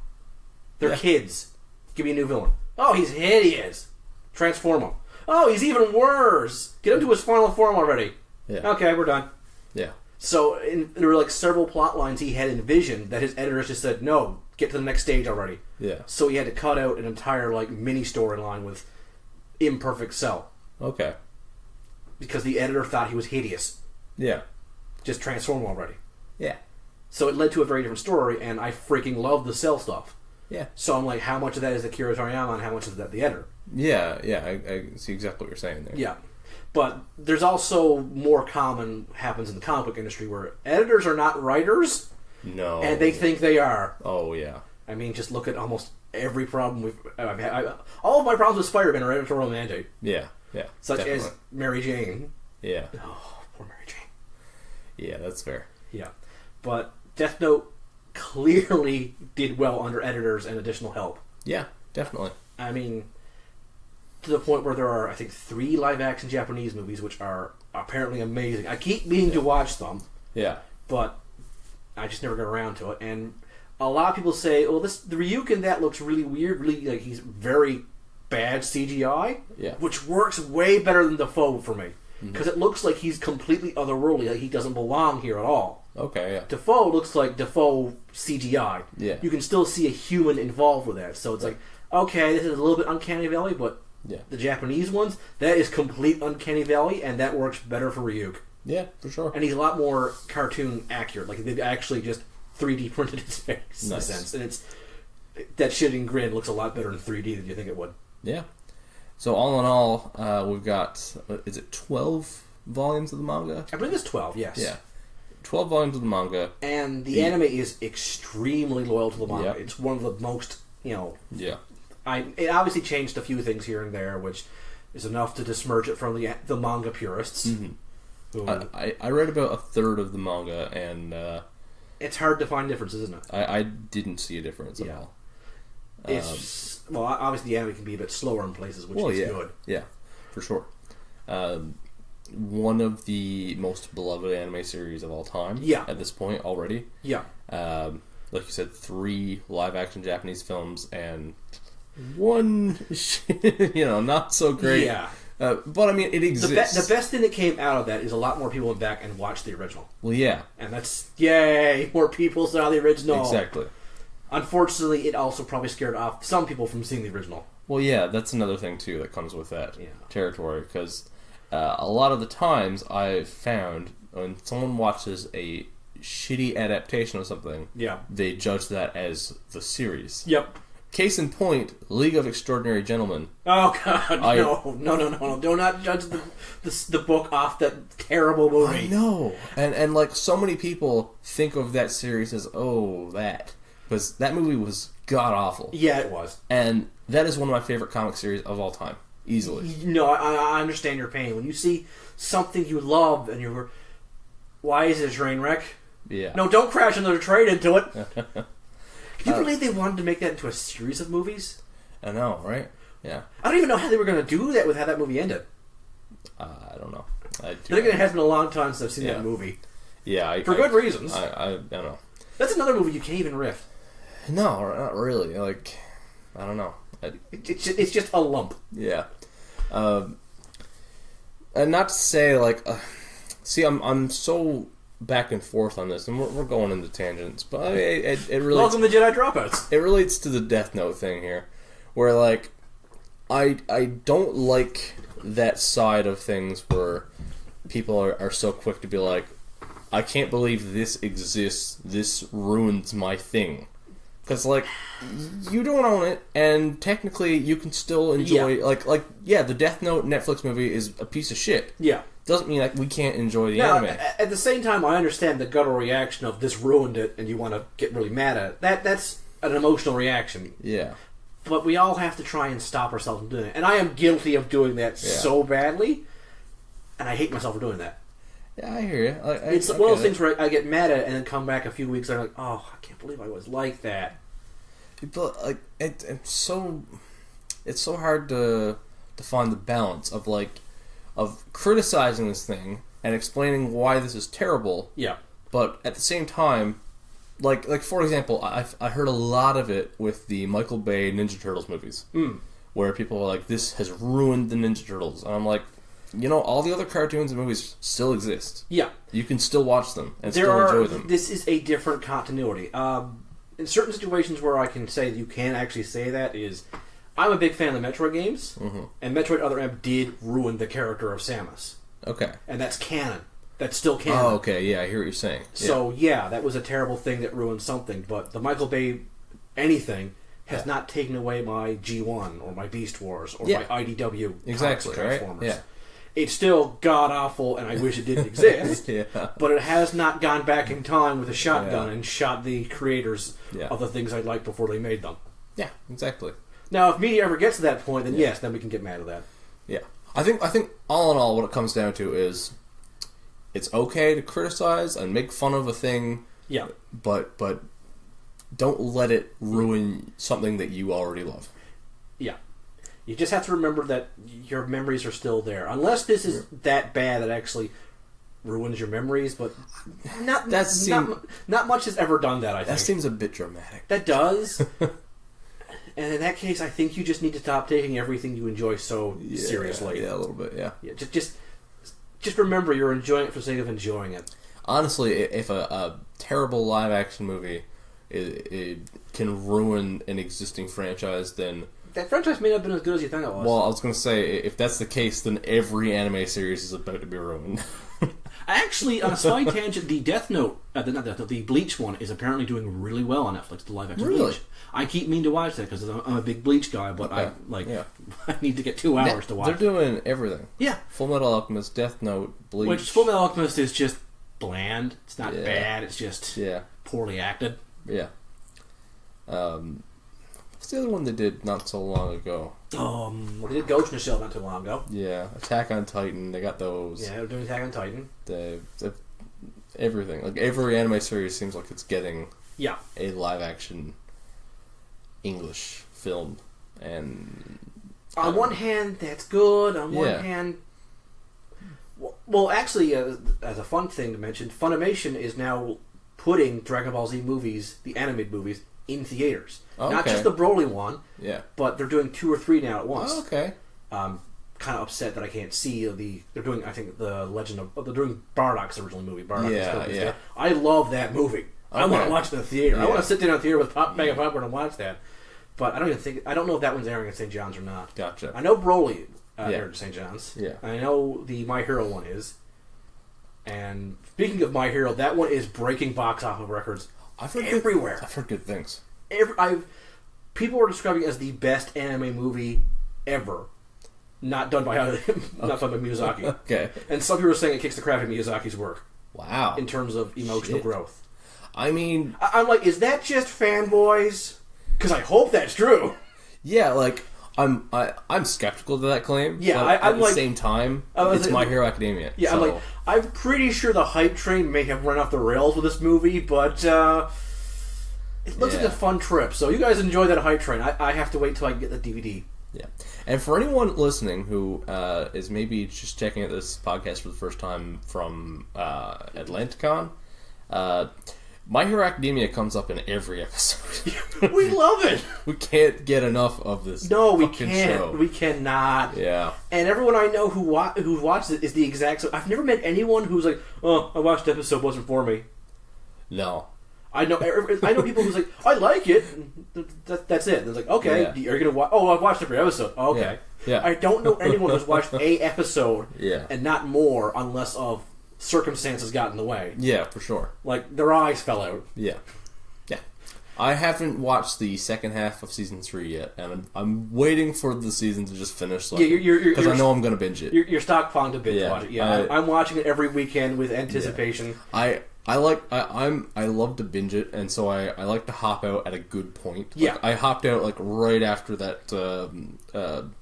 B: They're kids. Give me a new villain. Oh, he's hideous. Transform him. Oh, he's even worse. Get him to his final form already.
A: Yeah.
B: Okay, we're done.
A: Yeah.
B: So there were like several plot lines he had envisioned that his editors just said, no, get to the next stage already.
A: Yeah.
B: So he had to cut out an entire like mini storyline with imperfect Cell.
A: Okay.
B: Because the editor thought he was hideous.
A: Yeah.
B: Just transform him already.
A: Yeah.
B: So it led to a very different story, and I freaking love the Cell stuff.
A: Yeah.
B: So I'm like, how much of that is Akira Toriyama and how much is that the editor?
A: Yeah, I see exactly what you're saying there.
B: Yeah. But there's also more common happens in the comic book industry where editors are not writers.
A: No.
B: And they think they are.
A: Oh, yeah.
B: I mean, just look at almost every problem I've had. All of my problems with Spider-Man are editorial mandate.
A: Yeah, yeah.
B: Such
A: definitely.
B: as Mary Jane.
A: Yeah.
B: Oh, poor Mary Jane.
A: Yeah, that's fair.
B: Yeah. But Death Note clearly did well under editors and additional help.
A: Yeah, definitely.
B: I mean, to the point where there are, I think, 3 live-action Japanese movies which are apparently amazing. I keep meaning to watch them.
A: Yeah.
B: But I just never got around to it. And a lot of people say, well, the Ryukin, that looks really weird. Really, like, he's very bad CGI.
A: Yeah. Which
B: works way better than Defoe for me. Because it looks like he's completely otherworldly. Like he doesn't belong here at all.
A: Okay, yeah.
B: Defoe looks like Defoe CGI.
A: Yeah.
B: You can still see a human involved with that. So it's like, okay, this is a little bit Uncanny Valley, but the Japanese ones, that is complete Uncanny Valley, and that works better for Ryuk.
A: Yeah, for sure.
B: And he's a lot more cartoon accurate. Like, they've actually just 3D printed his face, in a sense. And that shitting grin looks a lot better in 3D than you think it would.
A: Yeah. So all in all, we've got, is it 12 volumes of the manga?
B: I believe it's 12, yes.
A: Yeah. 12 volumes of the manga.
B: And the anime is extremely loyal to the manga.
A: Yep.
B: It's one of the most,
A: Yeah.
B: It obviously changed a few things here and there, which is enough to dismerge it from the manga purists.
A: Mm-hmm. I read about a third of the manga, and
B: it's hard to find differences, isn't it?
A: I didn't see a difference at all.
B: It's obviously the anime can be a bit slower in places, which is good.
A: Yeah, for sure. One of the most beloved anime series of all time.
B: Yeah.
A: At this point already.
B: Yeah.
A: Like you said, 3 live-action Japanese films and one, not so great But I mean, it exists.
B: The best thing that came out of that is a lot more people went back and watched the original.
A: Well, yeah.
B: And that's, yay, more people saw the original.
A: Exactly.
B: Unfortunately, it also probably scared off some people from seeing the original.
A: Well, yeah, that's another thing, too, that comes with that territory. Because a lot of the times I've found when someone watches a shitty adaptation of something, they judge that as the series.
B: Yep.
A: Case in point, League of Extraordinary Gentlemen.
B: Oh, God, no. Do not judge the book off that terrible movie.
A: I know. And like, so many people think of that series as, that. Because that movie was god-awful.
B: Yeah, it was.
A: And that is one of my favorite comic series of all time. Easily.
B: No, I understand your pain. When you see something you love and you're... Why is it a train wreck?
A: Yeah.
B: No, don't crash another train into it. Can you believe they wanted to make that into a series of movies?
A: I know, right? Yeah.
B: I don't even know how they were going to do that with how that movie ended.
A: I don't know.
B: I think it has been a long time since I've seen that movie. Yeah. For good reasons.
A: I don't know.
B: That's another movie you can't even riff.
A: No, not really. Like, I don't know.
B: It's just a lump.
A: Yeah. And not to say, like... see, I'm so... back and forth on this, and we're going into tangents, but I mean, it relates.
B: Welcome to Jedi Dropouts.
A: It relates to the Death Note thing here, where like I don't like that side of things where people are so quick to be like, I can't believe this exists. This ruins my thing, because like you don't own it, and technically you can still enjoy the Death Note Netflix movie is a piece of shit.
B: Yeah.
A: Doesn't mean like we can't enjoy the anime.
B: At the same time, I understand the guttural reaction of this ruined it, and you want to get really mad at it. That's an emotional reaction.
A: Yeah.
B: But we all have to try and stop ourselves from doing it. And I am guilty of doing that so badly, and I hate myself for doing that.
A: Yeah, I hear you.
B: It's one of those things where I get mad at it, and then come back a few weeks and I'm like, oh, I can't believe I was like that.
A: But like, it's so hard to find the balance of like. Of criticizing this thing and explaining why this is terrible.
B: Yeah.
A: But at the same time, like for example, I heard a lot of it with the Michael Bay Ninja Turtles movies, where people are like, "This has ruined the Ninja Turtles," and I'm like, all the other cartoons and movies still exist.
B: Yeah.
A: You can still watch them and still enjoy them.
B: This is a different continuity. In certain situations where I can say that you can actually say that is. I'm a big fan of the Metroid games, and Metroid Other M did ruin the character of Samus.
A: Okay.
B: And that's canon. That's still canon.
A: Oh, okay, yeah, I hear what you're saying.
B: So, that was a terrible thing that ruined something, but the Michael Bay anything has not taken away my G1, or my Beast Wars, or my IDW
A: exactly,
B: Transformers.
A: Right? Yeah.
B: It's still god-awful, and I wish it didn't exist,
A: yeah.
B: But it has not gone back in time with a shotgun and shot the creators of the things I liked before they made them.
A: Yeah, exactly.
B: Now, if media ever gets to that point, then yes, then we can get mad at that.
A: Yeah. I think all in all, what it comes down to is it's okay to criticize and make fun of a thing.
B: Yeah.
A: But don't let it ruin something that you already love. Yeah.
B: You just have to remember that your memories are still there. Unless this is that bad that actually ruins your memories, but not much has ever done that, I think.
A: That seems a bit dramatic.
B: That does. And in that case, I think you just need to stop taking everything you enjoy so seriously.
A: Yeah, a little bit, yeah.
B: Just remember you're enjoying it for the sake of enjoying it.
A: Honestly, if a terrible live-action movie it can ruin an existing franchise, then...
B: That franchise may not have been as good as you think it was.
A: Well, I was going to say, if that's the case, then every anime series is about to be ruined.
B: Actually, on a side tangent, the Death Note, the Bleach one, is apparently doing really well on Netflix, the live-action Bleach. I keep meaning to watch that because I'm a big Bleach guy, but I need to get 2 hours to watch.
A: They're doing everything.
B: Yeah.
A: Full Metal Alchemist, Death Note, Bleach.
B: Which Full Metal Alchemist is just bland. It's not bad. It's just poorly acted.
A: Yeah. What's the other one they did not so long ago?
B: Well, they did Ghost in the Shell not too long ago.
A: Yeah. Attack on Titan. They got those.
B: Yeah, they're doing Attack on Titan.
A: Everything. Like, every anime series seems like it's getting
B: a
A: live-action English film. And...
B: on one hand, that's good. On one hand... Well, actually, as a fun thing to mention, Funimation is now putting Dragon Ball Z movies, the animated movies, in theaters. Not just the Broly one, but they're doing 2 or 3 now at once.
A: Oh, okay.
B: kind of upset that I can't see they're doing, I think, the Legend of, they're doing Bardock's original movie. Bardock. I love that movie. Okay. I want to watch it in the theater. I want to sit down in the theater with a bag of popcorn and watch that. But I don't know if that one's airing at St. John's or not.
A: Gotcha.
B: I know Broly aired at St. John's.
A: Yeah.
B: I know the My Hero one is. And speaking of My Hero, that one is breaking box office records everywhere.
A: I've heard good things.
B: People are describing it as the best anime movie ever, not done by Miyazaki.
A: Okay.
B: And some people are saying it kicks the crap out of Miyazaki's work.
A: Wow.
B: In terms of emotional growth.
A: I mean,
B: I'm like, is that just fanboys? Because I hope that's true.
A: Yeah, like I'm skeptical to that claim.
B: Yeah,
A: but
B: I'm
A: at
B: like,
A: the same time, it's My Hero Academia.
B: Yeah,
A: so.
B: I'm pretty sure the hype train may have run off the rails with this movie, but it looks like a fun trip. So you guys enjoy that hype train. I have to wait till I get the DVD.
A: Yeah, and for anyone listening who is maybe just checking out this podcast for the first time from Atlanticon, My Hero Academia comes up in every episode.
B: We love it.
A: We can't get enough of this.
B: No, we
A: fucking
B: can't.
A: show.
B: We cannot.
A: Yeah.
B: And everyone I know who watched it is the exact same. I've never met anyone who's like, "Oh, I watched the episode, wasn't for me."
A: No.
B: I know people who's like, "I like it." That's it. It's like, okay, are you gonna watch? Oh, I've watched every episode. Oh, okay.
A: Yeah.
B: I don't know anyone who's watched a episode and not more, unless of circumstances got in the way.
A: Yeah, for sure.
B: Like their eyes fell out.
A: Yeah. Yeah. I haven't watched the second half of season 3 yet, and I'm waiting for the season to just finish. Because I know I'm going to binge it.
B: You're stockpiling to binge watch it. Yeah, I'm watching it every weekend with anticipation.
A: Yeah. I love to binge it, and so I like to hop out at a good point.
B: Yeah,
A: I hopped out like right after that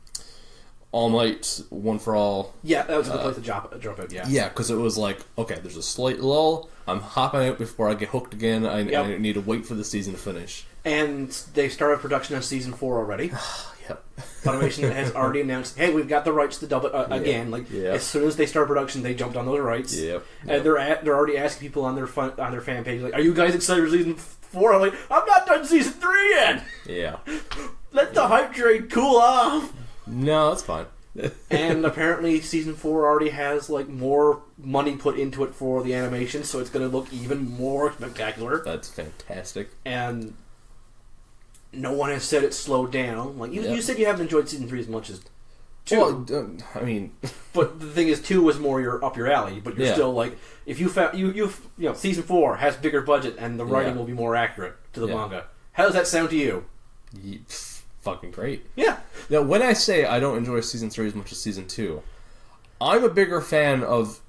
A: All Might One for All.
B: Yeah, that was a good place to drop out. Yeah,
A: yeah, because it was like, okay, there's a slight lull. I'm hopping out before I get hooked again. I need to wait for the season to finish.
B: And they started production on season 4 already.
A: Yep.
B: Funimation has already announced, "Hey, we've got the rights to dub it again." As soon as they start production, they jumped on those rights.
A: Yep.
B: And they're already asking people on their fan page, like, "Are you guys excited for season 4?" I'm like, "I'm not done season 3 yet."
A: Yeah.
B: Let the hype train cool off.
A: No, that's fine.
B: And apparently, season 4 already has like more money put into it for the animation, so it's going to look even more spectacular.
A: That's fantastic.
B: And no one has said it slowed down. Like you said, you haven't enjoyed season 3 as much as 2.
A: Well, I mean,
B: but the thing is, 2 was more up your alley. But you're still like, if you found you season 4 has bigger budget and the writing will be more accurate to the manga. How does that sound to you?
A: Fucking great.
B: Yeah.
A: Now, when I say I don't enjoy season 3 as much as season 2, I'm a bigger fan of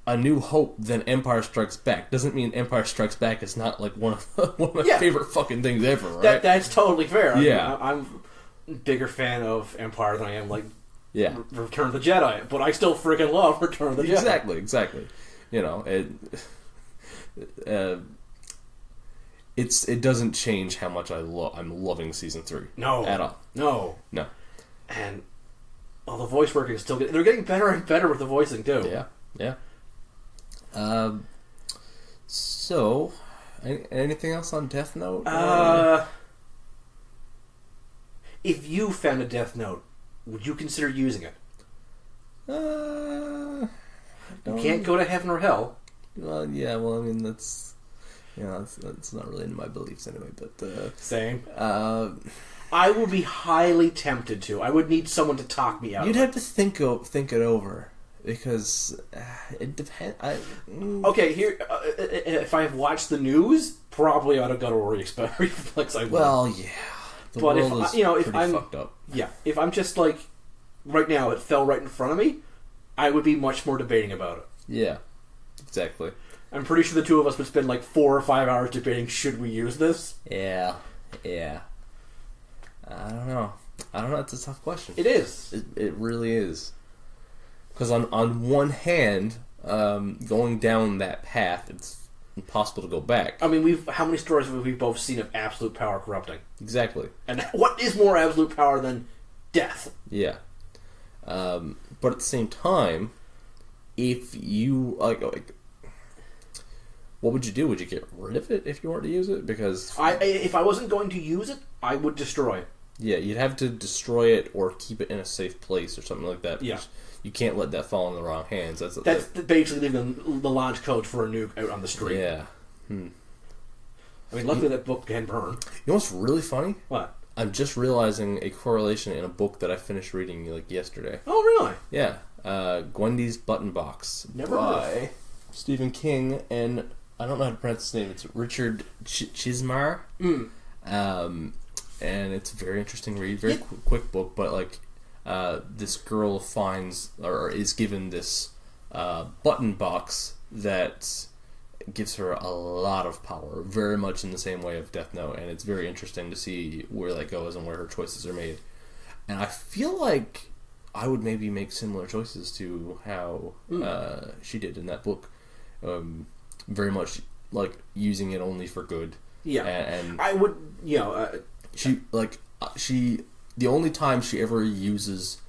A: A New Hope than Empire Strikes Back. Doesn't mean Empire Strikes Back is not like one of my favorite fucking things ever, right?
B: That's totally fair.
A: Yeah.
B: I'm a bigger fan of Empire than I am like Return of the Jedi, but I still freaking love Return of the Jedi.
A: Exactly. You know, it doesn't change how much I'm loving season 3.
B: No.
A: At all.
B: No. And the voice working is still good. They're getting better and better with the voicing too.
A: Yeah. So, anything else on Death Note?
B: If you found a Death Note, would you consider using it? You can't go to heaven or hell.
A: Well, yeah. Well, I mean, that's not really in my beliefs anyway. But
B: same. I would be highly tempted to. I would need someone to talk me out.
A: You'd have to think it over. Because it depends.
B: Okay, here. If I have watched the news, probably I'd have got a reflex. I would.
A: Well, yeah. The
B: but
A: world is
B: if I'm
A: fucked up.
B: Yeah, if I'm just like right now, it fell right in front of me, I would be much more debating about it.
A: Yeah, exactly.
B: I'm pretty sure the two of us would spend like 4 or 5 hours debating should we use this.
A: Yeah. I don't know. It's a tough question.
B: It is.
A: It really is. Because on one hand, going down that path, it's impossible to go back.
B: I mean, how many stories have we both seen of absolute power corrupting?
A: Exactly.
B: And what is more absolute power than death?
A: Yeah. But at the same time, if you like, what would you do? Would you get rid of it if you weren't to use it? Because
B: if I wasn't going to use it, I would destroy it.
A: Yeah, you'd have to destroy it or keep it in a safe place or something like that.
B: Yeah.
A: You can't let that fall in the wrong hands. That's
B: basically leaving the launch code for a nuke out on the street.
A: Yeah.
B: I mean, luckily that book can burn.
A: You know what's really funny?
B: What?
A: I'm just realizing a correlation in a book that I finished reading like yesterday.
B: Oh, really?
A: Yeah. Gwendy's Button Box.
B: Never heard of it.
A: Stephen King, and I don't know how to pronounce his name. It's Richard Chismar. And it's a very interesting read. Very quick book, but like this girl finds or is given this button box that gives her a lot of power, very much in the same way of Death Note, and it's very interesting to see where that goes and where her choices are made. And I feel like I would maybe make similar choices to how she did in that book. Very much like using it only for good.
B: Yeah,
A: and
B: I would,
A: she the only time she ever uses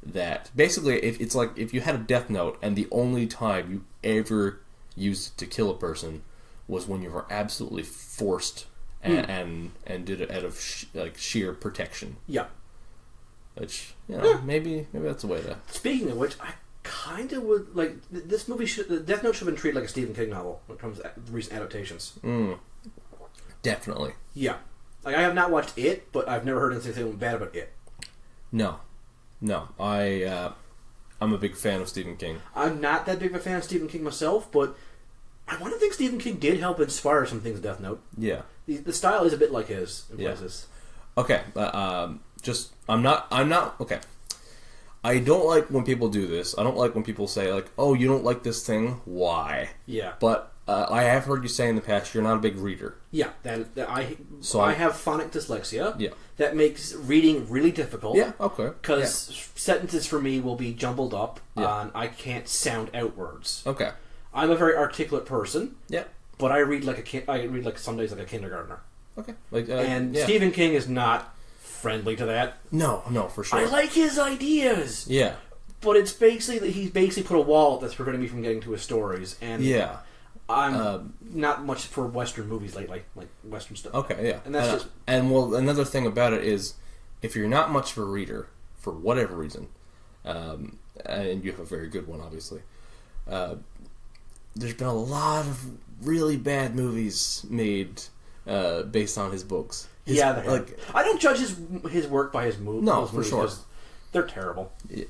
A: that, basically, if you had a Death Note and the only time you ever used it to kill a person was when you were absolutely forced and did it out of sheer protection.
B: Yeah.
A: Which, maybe that's a way to...
B: Speaking of which, I kind of would, like, this movie the Death Note should have been treated like a Stephen King novel when it comes to recent adaptations.
A: Definitely.
B: Yeah. Like, I have not watched it, but I've never heard anything bad about it.
A: No. I'm a big fan of Stephen King.
B: I'm not that big of a fan of Stephen King myself, but I want to think Stephen King did help inspire some things in Death Note.
A: Yeah.
B: The style is a bit like his in places.
A: Okay, but I'm not okay. I don't like when people do this. I don't like when people say like, "Oh, you don't like this thing? Why?"
B: Yeah.
A: But I have heard you say in the past you're not a big reader.
B: Yeah, I have phonic dyslexia.
A: Yeah.
B: That makes reading really difficult.
A: Yeah, okay.
B: Because sentences for me will be jumbled up, and I can't sound out words.
A: Okay.
B: I'm a very articulate person.
A: Yeah.
B: But I read like some days like a kindergartner.
A: Okay.
B: Stephen King is not friendly to that.
A: No, for sure.
B: I like his ideas.
A: Yeah.
B: But it's basically that he's put a wall up that's preventing me from getting to his stories, and I'm not much for Western movies lately, like Western stuff.
A: Okay, yeah.
B: And that's
A: another thing about it is, if you're not much of a reader, for whatever reason, and you have a very good one, obviously, there's been a lot of really bad movies made based on his books.
B: I don't judge his work by his movies.
A: No, for sure.
B: They're terrible.
A: Yeah.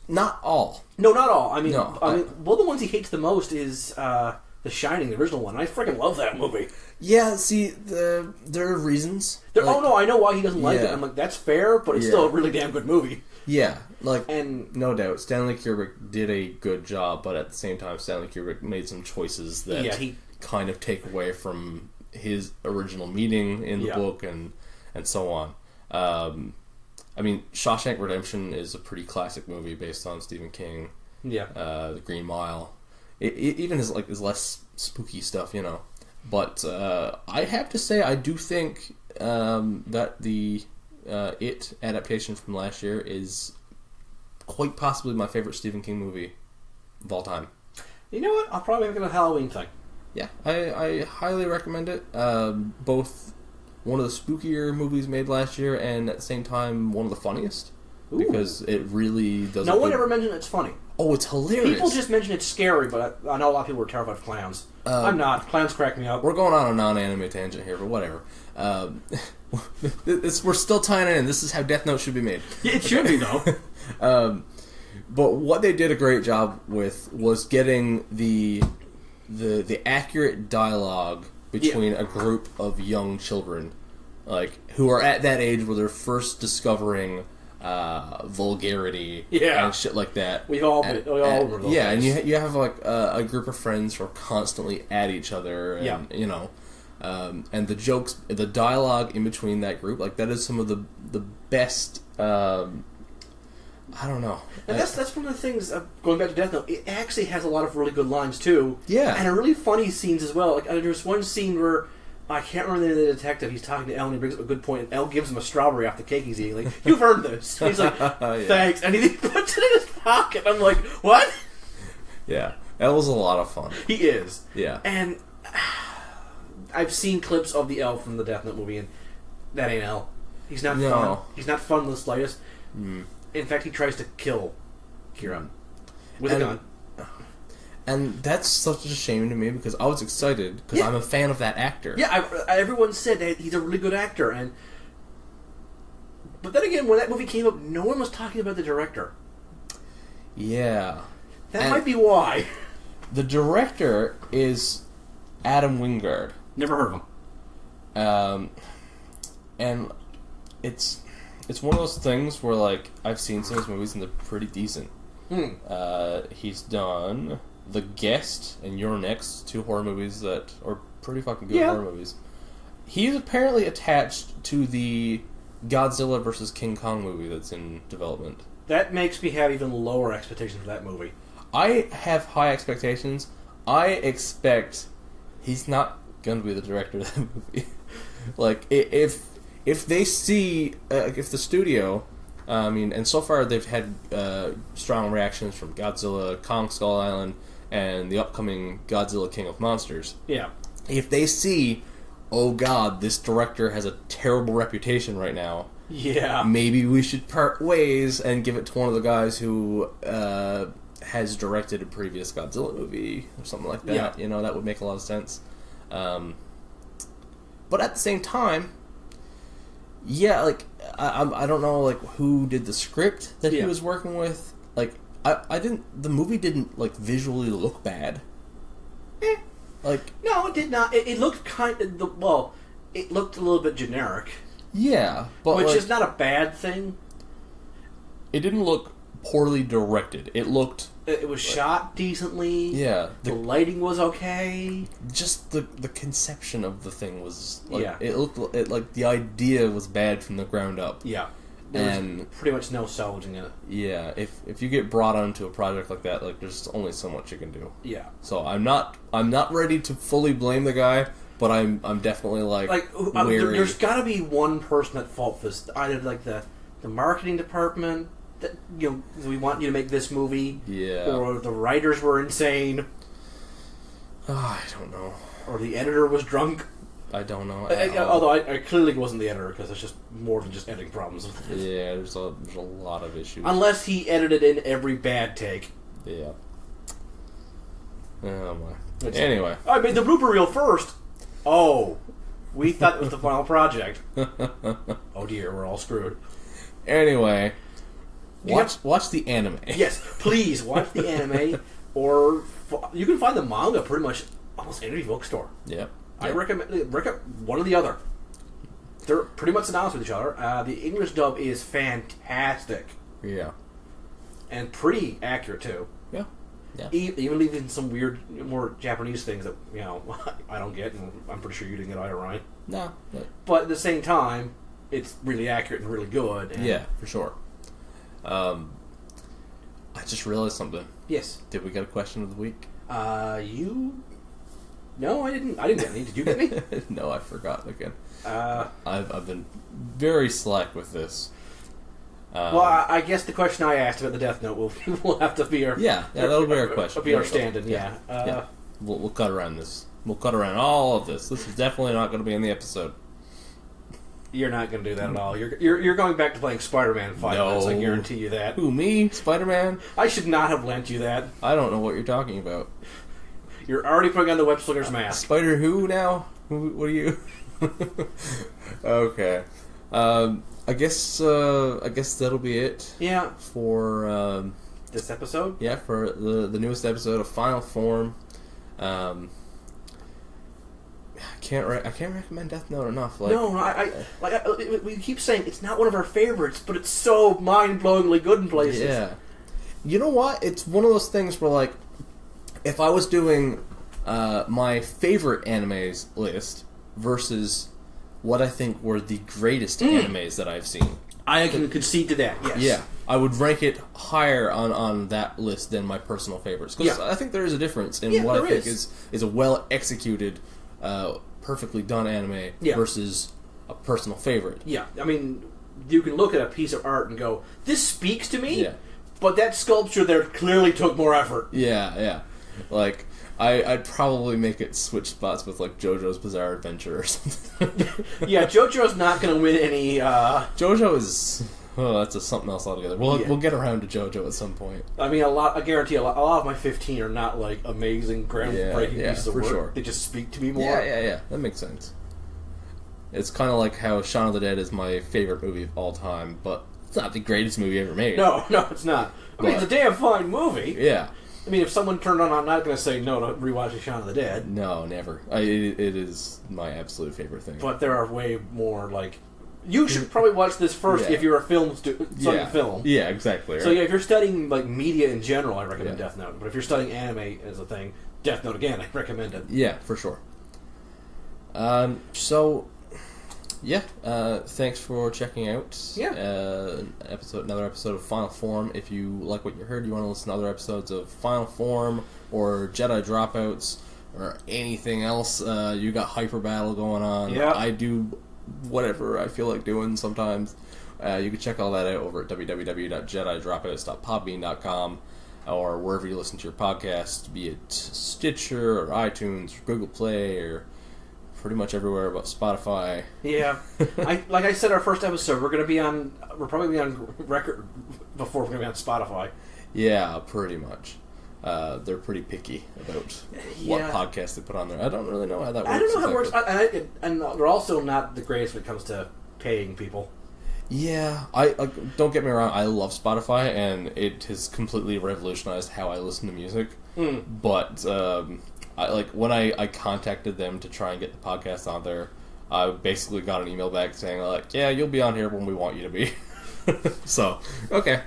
A: Not all.
B: No, not all. I mean, one of the ones he hates the most is The Shining, the original one. I freaking love that movie.
A: Yeah, see, there are reasons.
B: I know why he doesn't like it. I'm like, that's fair, but it's still a really damn good movie.
A: Yeah,
B: and
A: no doubt, Stanley Kubrick did a good job, but at the same time, Stanley Kubrick made some choices that kind of take away from his original meaning in the book and so on. I mean, Shawshank Redemption is a pretty classic movie based on Stephen King.
B: Yeah.
A: The Green Mile. It even is less spooky stuff, But I have to say, I do think that the It adaptation from last year is quite possibly my favorite Stephen King movie of all time.
B: You know what? I'll probably make it a Halloween thing.
A: Yeah, I highly recommend it. Both one of the spookier movies made last year and at the same time one of the funniest. Ooh. Because it really does.
B: No one ever mentioned it's funny.
A: Oh, it's hilarious.
B: People just mention it's scary, but I know a lot of people are terrified of clowns. I'm not. Clowns crack me up.
A: We're going on a non-anime tangent here, but whatever. We're still tying it in. This is how Death Note should be made.
B: Yeah, it should be, though.
A: But what they did a great job with was getting the accurate dialogue between a group of young children, who are at that age where they're first discovering vulgarity and shit like that.
B: We all remember those
A: and you have a group of friends who are constantly at each other, and and the jokes, the dialogue in between that group, that is some of the best. I don't know.
B: And that's one of the things, going back to Death Note, it actually has a lot of really good lines, too.
A: Yeah.
B: And really funny scenes as well. There's one scene where, I can't remember the name of the detective, he's talking to Elle and he brings up a good point, and Elle gives him a strawberry off the cake he's eating. You've earned this. And he's like, thanks. And he puts it in his pocket. I'm like, what?
A: Yeah. Elle's a lot of fun.
B: He is.
A: Yeah.
B: And I've seen clips of the Elle from the Death Note movie, and that ain't Elle. He's not fun. He's not fun in the slightest. In fact, he tries to kill Kira with a gun.
A: And that's such a shame to me because I was excited because I'm a fan of that actor.
B: Yeah, everyone said that he's a really good actor, but then again, when that movie came up, no one was talking about the director.
A: Yeah.
B: That might be why.
A: The director is Adam Wingard.
B: Never heard of him.
A: And it's one of those things where, like, I've seen some of his movies and they're pretty decent. He's done The Guest and You're Next, 2 horror movies that are pretty fucking good horror movies. He's apparently attached to the Godzilla vs. King Kong movie that's in development.
B: That makes me have even lower expectations for that movie.
A: I have high expectations. I expect he's not going to be the director of that movie. Like, if they see, if the studio, and so far they've had strong reactions from Godzilla, Kong Skull Island, and the upcoming Godzilla King of Monsters.
B: Yeah.
A: If they see, oh god, this director has a terrible reputation right now.
B: Yeah.
A: Maybe we should part ways and give it to one of the guys who has directed a previous Godzilla movie or something like that.
B: Yeah.
A: You know, that would make a lot of sense. But at the same time, yeah, like I don't know, like who did the script that he was working with. Like the movie didn't like visually look bad. Like
B: no, it did not. It looked it looked a little bit generic.
A: Yeah, but
B: which is not a bad thing.
A: It didn't look poorly directed. It looked.
B: It was shot decently.
A: Yeah,
B: the lighting was okay.
A: Just the conception of the thing was like it looked like the idea was bad from the ground up.
B: Yeah, there was pretty much no salvaging it.
A: Yeah, if you get brought onto a project like that, like there's only so much you can do.
B: Yeah.
A: So I'm not ready to fully blame the guy. But I'm definitely wary.
B: There's got to be one person at fault for this. Either like the marketing department that we want you to make this movie, or the writers were insane.
A: I don't know.
B: Or the editor was drunk.
A: I don't know.
B: Although I clearly wasn't the editor because it's just more than just editing problems.
A: Yeah, there's a lot of issues.
B: Unless he edited in every bad take.
A: Yeah. Oh my. Anyway,
B: I made the blooper reel first. Oh, we thought it was the final project. Oh dear, we're all screwed.
A: Anyway, watch the anime.
B: Yes, please watch the anime, or you can find the manga pretty much almost any bookstore.
A: Yep.
B: I recommend one or the other. They're pretty much synonymous with each other. The English dub is fantastic.
A: Yeah.
B: And pretty accurate too.
A: Yeah. Yeah.
B: Even leaving some weird, more Japanese things that I don't get, and I'm pretty sure you didn't get either, Ryan.
A: No.
B: But at the same time, it's really accurate and really good. And
A: yeah, for sure. I just realized something.
B: Yes.
A: Did we get a question of the week?
B: You? No, I didn't. I didn't get any. Did you get any?
A: No, I forgot again. I've been very slack with this.
B: Well, I guess the question I asked about the Death Note will have to be our
A: that'll be our question.
B: Be our stand-in. Yeah.
A: We'll cut around this. We'll cut around all of this. This is definitely not going to be in the episode.
B: You're not going to do that at all. You're going back to playing Spider-Man in 5 minutes. I guarantee you that.
A: Who, me? Spider-Man?
B: I should not have lent you that.
A: I don't know what you're talking about.
B: You're already putting on the web slinger's mask.
A: Spider who now? What are you? Okay. I guess that'll be it.
B: Yeah.
A: For
B: this episode.
A: Yeah, for the newest episode of Final Form. I can't recommend Death Note enough.
B: We keep saying it's not one of our favorites, but it's so mind-blowingly good in places.
A: Yeah. You know what? It's one of those things where if I was doing my favorite animes list versus what I think were the greatest animes that I've seen.
B: I can concede to that, yes.
A: Yeah, I would rank it higher on that list than my personal favorites. Because I think there is a difference in what I think is a well-executed, perfectly done anime versus a personal favorite.
B: Yeah, I mean, you can look at a piece of art and go, this speaks to me, but that sculpture there clearly took more effort.
A: Yeah. I'd probably make it switch spots with like JoJo's Bizarre Adventure or something.
B: Yeah, JoJo's not going to win any.
A: JoJo is that's something else altogether. We'll get around to JoJo at some point.
B: I mean, I guarantee a lot of my 15 are not like amazing, groundbreaking pieces of work.
A: Sure.
B: They just speak to me more.
A: Yeah. That makes sense. It's kind of like how Shaun of the Dead is my favorite movie of all time, but it's not the greatest movie ever made.
B: No, it's not. I mean, it's a damn fine movie.
A: Yeah.
B: I mean, if someone turned on, I'm not going to say no to rewatching Shaun of the Dead.
A: No, never. It is my absolute favorite thing.
B: But there are way more, like... You should probably watch this first if you're a film studying film.
A: Yeah, exactly. Right.
B: So if you're studying like media in general, I recommend Death Note. But if you're studying anime as a thing, Death Note again, I recommend it.
A: Yeah, for sure. Thanks for checking out. Another episode of Final Form. If you like what you heard, you want to listen to other episodes of Final Form or Jedi Dropouts or anything else, you got Hyper Battle going on.
B: Yeah.
A: I do whatever I feel like doing sometimes. You can check all that out over at www.jedidropouts.podbean.com or wherever you listen to your podcast, be it Stitcher or iTunes or Google Play or pretty much everywhere but Spotify.
B: Yeah. Like I said, our first episode, we'll probably be on record before we're going to be on Spotify.
A: Yeah, pretty much. They're pretty picky about what podcast they put on there. I don't really know how that works.
B: I don't know how it works. And they're also not the greatest when it comes to paying people.
A: Yeah, I don't get me wrong. I love Spotify, and it has completely revolutionized how I listen to music. But when I contacted them to try and get the podcast on there, I basically got an email back saying like, "Yeah, you'll be on here when we want you to be." So, okay,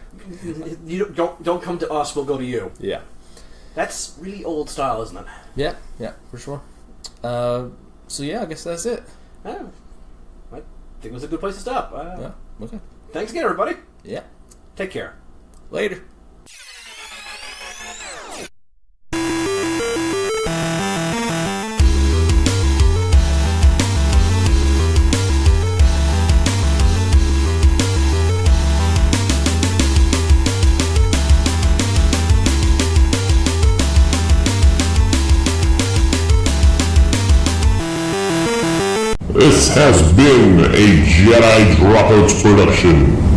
B: you don't come to us. We'll go to you.
A: Yeah,
B: that's really old style, isn't it?
A: Yeah, for sure. I guess that's it.
B: Oh, I think it was a good place to stop.
A: Yeah. Okay.
B: Thanks again, everybody.
A: Yeah.
B: Take care.
A: Later.
C: This has been a Jedi Dropouts production.